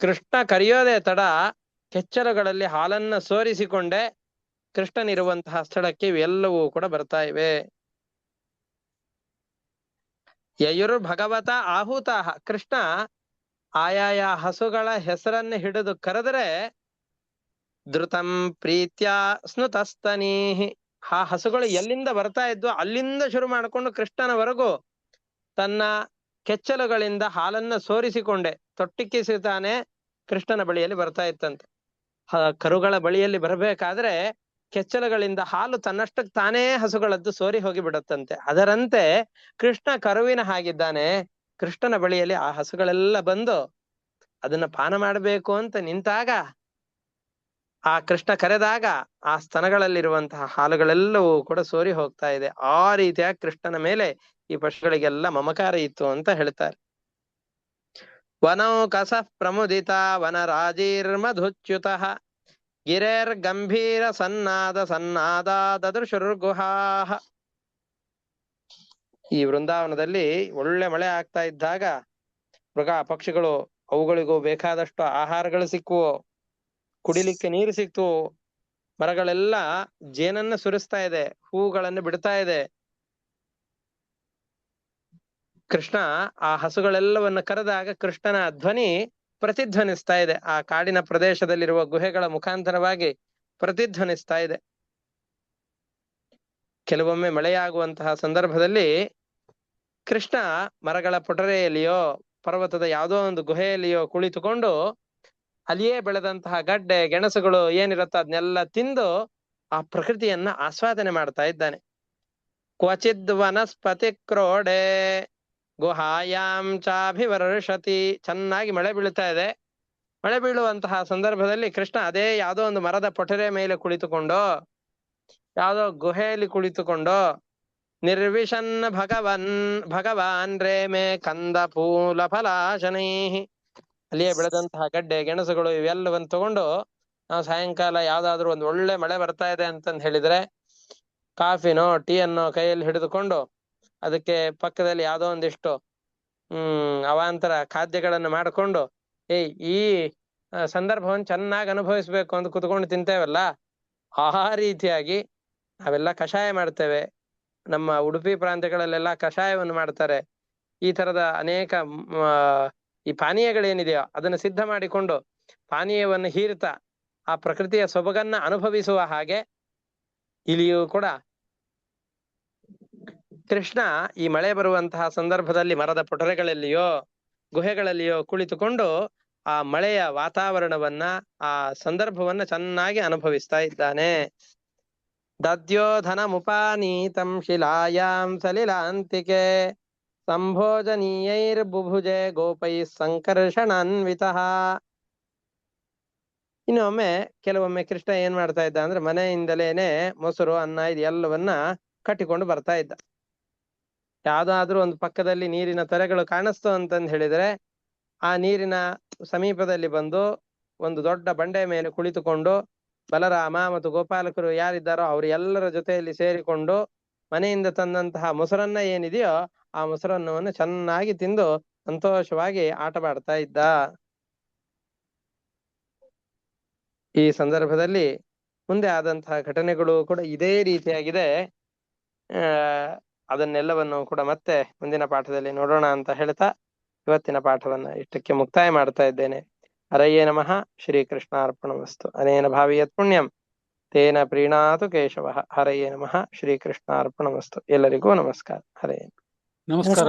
ಕೃಷ್ಣ ಕರೆಯೋದೇ ತಡ ಕೆಚ್ಚಲುಗಳಲ್ಲಿ ಹಾಲನ್ನ ಸೋರಿಸಿಕೊಂಡೇ ಕೃಷ್ಣನಿರುವಂತಹ ಸ್ಥಳಕ್ಕೆ ಇವೆಲ್ಲವೂ ಕೂಡ ಬರ್ತಾ ಇವೆ. ಯಯುರ್ ಭಗವತ ಆಹುತಾಹ. ಕೃಷ್ಣ ಆಯಾಯ ಹಸುಗಳ ಹೆಸರನ್ನ ಹಿಡಿದು ಕರೆದರೆ ಧೃತಂ ಪ್ರೀತ್ಯಾ ಸ್ನುತಸ್ತನೀಹಿ. ಆ ಹಸುಗಳು ಎಲ್ಲಿಂದ ಬರ್ತಾ ಇದ್ವು ಅಲ್ಲಿಂದ ಶುರು ಮಾಡಿಕೊಂಡು ಕೃಷ್ಣನವರೆಗೂ ತನ್ನ ಕೆಚ್ಚಲುಗಳಿಂದ ಹಾಲನ್ನ ಸೋರಿಸಿಕೊಂಡೆ ತೊಟ್ಟಿಕ್ಕಿಸುತ್ತಾನೆ ಕೃಷ್ಣನ ಬಳಿಯಲ್ಲಿ ಬರ್ತಾ ಇತ್ತಂತೆ. ಕರುಗಳ ಬಳಿಯಲ್ಲಿ ಬರಬೇಕಾದ್ರೆ ಕೆಚ್ಚಲುಗಳಿಂದ ಹಾಲು ತನ್ನಷ್ಟಕ್ಕೆ ತಾನೇ ಹಸುಗಳದ್ದು ಸೋರಿ ಹೋಗಿ ಬಿಡುತ್ತಂತೆ. ಅದರಂತೆ ಕೃಷ್ಣ ಕರುವಿನ ಹಾಗಿದ್ದಾನೆ. ಕೃಷ್ಣನ ಬಳಿಯಲ್ಲಿ ಆ ಹಸುಗಳೆಲ್ಲ ಬಂದು ಅದನ್ನ ಪಾನ ಮಾಡಬೇಕು ಅಂತ ನಿಂತಾಗ, ಆ ಕೃಷ್ಣ ಕರೆದಾಗ ಆ ಸ್ತನಗಳಲ್ಲಿರುವಂತಹ ಹಾಲುಗಳೆಲ್ಲವೂ ಕೂಡ ಸೋರಿ ಹೋಗ್ತಾ ಇದೆ. ಆ ರೀತಿಯಾಗಿ ಕೃಷ್ಣನ ಮೇಲೆ ಈ ಪಶುಗಳಿಗೆಲ್ಲ ಮಮಕಾರ ಇತ್ತು ಅಂತ ಹೇಳ್ತಾರೆ. ವನೌ ಕಸಃ ಪ್ರಮುದಿತ ವನರಾಜೀರ್ಮಧುಚ್ಯುತಃ ಗಿರೇರ್ ಗಂಭೀರ ಸನ್ನಾದ ದದೃಶುರ್ಗುಹಾಃ. ಈ ವೃಂದಾವನದಲ್ಲಿ ಒಳ್ಳೆ ಮಳೆ ಆಗ್ತಾ ಇದ್ದಾಗ ಮೃಗ ಪಕ್ಷಿಗಳು ಅವುಗಳಿಗೂ ಬೇಕಾದಷ್ಟು ಆಹಾರಗಳು ಸಿಕ್ಕುವು, ಕುಡಿಲಿಕ್ಕೆ ನೀರು ಸಿಕ್ತು, ಮರಗಳೆಲ್ಲ ಜೇನನ್ನ ಸುರಿಸ್ತಾ ಇದೆ, ಹೂಗಳನ್ನು ಬಿಡ್ತಾ ಇದೆ. ಕೃಷ್ಣ ಆ ಹಸುಗಳೆಲ್ಲವನ್ನು ಕರೆದಾಗ ಕೃಷ್ಣನ ಧ್ವನಿ ಪ್ರತಿಧ್ವನಿಸ್ತಾ ಇದೆ. ಆ ಕಾಡಿನ ಪ್ರದೇಶದಲ್ಲಿರುವ ಗುಹೆಗಳ ಮುಖಾಂತರವಾಗಿ ಪ್ರತಿಧ್ವನಿಸ್ತಾ ಇದೆ. ಕೆಲವೊಮ್ಮೆ ಮಳೆಯಾಗುವಂತಹ ಸಂದರ್ಭದಲ್ಲಿ ಕೃಷ್ಣ ಮರಗಳ ಪೊಟರೆಯಲ್ಲಿಯೋ ಪರ್ವತದ ಯಾವುದೋ ಒಂದು ಗುಹೆಯಲ್ಲಿಯೋ ಕುಳಿತುಕೊಂಡು ಅಲ್ಲಿಯೇ ಬೆಳೆದಂತಹ ಗಡ್ಡೆ ಗೆಣಸುಗಳು ಏನಿರುತ್ತೋ ಅದನ್ನೆಲ್ಲ ತಿಂದು ಆ ಪ್ರಕೃತಿಯನ್ನ ಆಸ್ವಾದನೆ ಮಾಡ್ತಾ ಇದ್ದಾನೆ. ಕ್ವಚಿದ್ ವನಸ್ಪತಿ ಕ್ರೋಡೆ ಗುಹಾಯಾಂ ಚಾಭಿವರ್ಷತಿ. ಚೆನ್ನಾಗಿ ಮಳೆ ಬೀಳ್ತಾ ಇದೆ. ಮಳೆ ಬೀಳುವಂತಹ ಸಂದರ್ಭದಲ್ಲಿ ಕೃಷ್ಣ ಅದೇ ಯಾವುದೋ ಒಂದು ಮರದ ಪೊಟರೆ ಮೇಲೆ ಕುಳಿತುಕೊಂಡು, ಯಾವುದೋ ಗುಹೆಯಲ್ಲಿ ಕುಳಿತುಕೊಂಡು ನಿರ್ವಿಷನ್ ಭಗವಾನ್ ರೇಮೆ ಕಂದ ಫೂಲ ಫಲಾಶನೈ. ಅಲ್ಲಿಯೇ ಬೆಳೆದಂತಹ ಗಡ್ಡೆ ಗೆಣಸುಗಳು ಇವೆಲ್ಲವನ್ನು ತಗೊಂಡು ನಾವು ಸಾಯಂಕಾಲ ಯಾವ್ದಾದ್ರು ಒಂದು ಒಳ್ಳೆ ಮಳೆ ಬರ್ತಾ ಇದೆ ಅಂತಂದು ಹೇಳಿದ್ರೆ ಕಾಫಿನೋ ಟೀಯನ್ನೋ ಕೈಯಲ್ಲಿ ಹಿಡಿದುಕೊಂಡು ಅದಕ್ಕೆ ಪಕ್ಕದಲ್ಲಿ ಯಾವುದೋ ಒಂದಿಷ್ಟು ಅವಾಂತರ ಖಾದ್ಯಗಳನ್ನು ಮಾಡಿಕೊಂಡು ಈ ಸಂದರ್ಭವನ್ನು ಚೆನ್ನಾಗಿ ಅನುಭವಿಸ್ಬೇಕು ಅಂತ ಕುತ್ಕೊಂಡು ತಿಂತೇವಲ್ಲ, ಆ ರೀತಿಯಾಗಿ ನಾವೆಲ್ಲ ಕಷಾಯ ಮಾಡ್ತೇವೆ. ನಮ್ಮ ಉಡುಪಿ ಪ್ರಾಂತ್ಯಗಳಲ್ಲೆಲ್ಲ ಕಷಾಯವನ್ನು ಮಾಡ್ತಾರೆ. ಈ ತರದ ಅನೇಕ ಈ ಪಾನೀಯಗಳೇನಿದೆಯೋ ಅದನ್ನು ಸಿದ್ಧ ಮಾಡಿಕೊಂಡು ಪಾನೀಯವನ್ನು ಹೀರ್ತಾ ಆ ಪ್ರಕೃತಿಯ ಸೊಬಗನ್ನ ಅನುಭವಿಸುವ ಹಾಗೆ ಇಲ್ಲಿಯೂ ಕೂಡ ಕೃಷ್ಣ ಈ ಮಳೆ ಬರುವಂತಹ ಸಂದರ್ಭದಲ್ಲಿ ಮರದ ಪೊಟರೆಗಳಲ್ಲಿಯೋ ಗುಹೆಗಳಲ್ಲಿಯೋ ಕುಳಿತುಕೊಂಡು ಆ ಮಳೆಯ ವಾತಾವರಣವನ್ನ, ಆ ಸಂದರ್ಭವನ್ನ ಚೆನ್ನಾಗಿ ಅನುಭವಿಸ್ತಾ ಇದ್ದಾನೆ. ದದ್ಯೋಧನಮುಪಾನೀತಂ ಶಿಲಾಯಾಂ ಸಲಿಲಾಂತಿಕೆ ಸಂಭೋಜನೀಯೈರ್ಬುಭುಜೆ ಗೋಪೈ ಸಂಕರ್ಷಣಾನ್ವಿತಃ. ಇನ್ನೊಮ್ಮೆ ಕೆಲವೊಮ್ಮೆ ಕೃಷ್ಣ ಏನ್ ಮಾಡ್ತಾ ಇದ್ದ ಅಂದ್ರೆ ಮನೆಯಿಂದಲೇನೆ ಮೊಸರು, ಅನ್ನ ಇದು ಎಲ್ಲವನ್ನ ಕಟ್ಟಿಕೊಂಡು ಬರ್ತಾ ಇದ್ದ. ಯಾವ್ದಾದ್ರೂ ಒಂದು ಪಕ್ಕದಲ್ಲಿ ನೀರಿನ ತೊರೆಗಳು ಕಾಣಿಸ್ತು ಅಂತಂದ್ ಹೇಳಿದ್ರೆ ಆ ನೀರಿನ ಸಮೀಪದಲ್ಲಿ ಬಂದು ಒಂದು ದೊಡ್ಡ ಬಂಡೆ ಮೇಲೆ ಕುಳಿತುಕೊಂಡು ಬಲರಾಮ ಮತ್ತು ಗೋಪಾಲಕರು ಯಾರಿದ್ದಾರೋ ಅವ್ರ ಎಲ್ಲರ ಜೊತೆಯಲ್ಲಿ ಸೇರಿಕೊಂಡು ಮನೆಯಿಂದ ತಂದಂತಹ ಮೊಸರನ್ನ ಏನಿದೆಯೋ ಆ ಮೊಸರನ್ನವನ್ನು ಚೆನ್ನಾಗಿ ತಿಂದು ಸಂತೋಷವಾಗಿ ಆಟವಾಡ್ತಾ ಇದ್ದ. ಈ ಸಂದರ್ಭದಲ್ಲಿ ಮುಂದೆ ಆದಂತಹ ಘಟನೆಗಳು ಕೂಡ ಇದೇ ರೀತಿಯಾಗಿದೆ. ಅದನ್ನೆಲ್ಲವನ್ನು ಕೂಡ ಮತ್ತೆ ಮುಂದಿನ ಪಾಠದಲ್ಲಿ ನೋಡೋಣ ಅಂತ ಹೇಳ್ತಾ ಇವತ್ತಿನ ಪಾಠವನ್ನ ಇಷ್ಟಕ್ಕೆ ಮುಕ್ತಾಯ ಮಾಡ್ತಾ ಇದ್ದೇನೆ. ಹರಯೇ ನಮಃ. ಶ್ರೀಕೃಷ್ಣಾರ್ಪಣಮಸ್ತು. ಅನೇನ ಭಾವಿಯತ್ ಪುಣ್ಯಂ ತೇನ ಪ್ರೀಣಾತು ಕೇಶವಃ. ಹರಯೇ ನಮಃ. ಶ್ರೀಕೃಷ್ಣಾರ್ಪಣಮಸ್ತು. ಎಲ್ಲರಿಗೂ ನಮಸ್ಕಾರ. ಹರೇ ನಮಸ್ಕಾರ.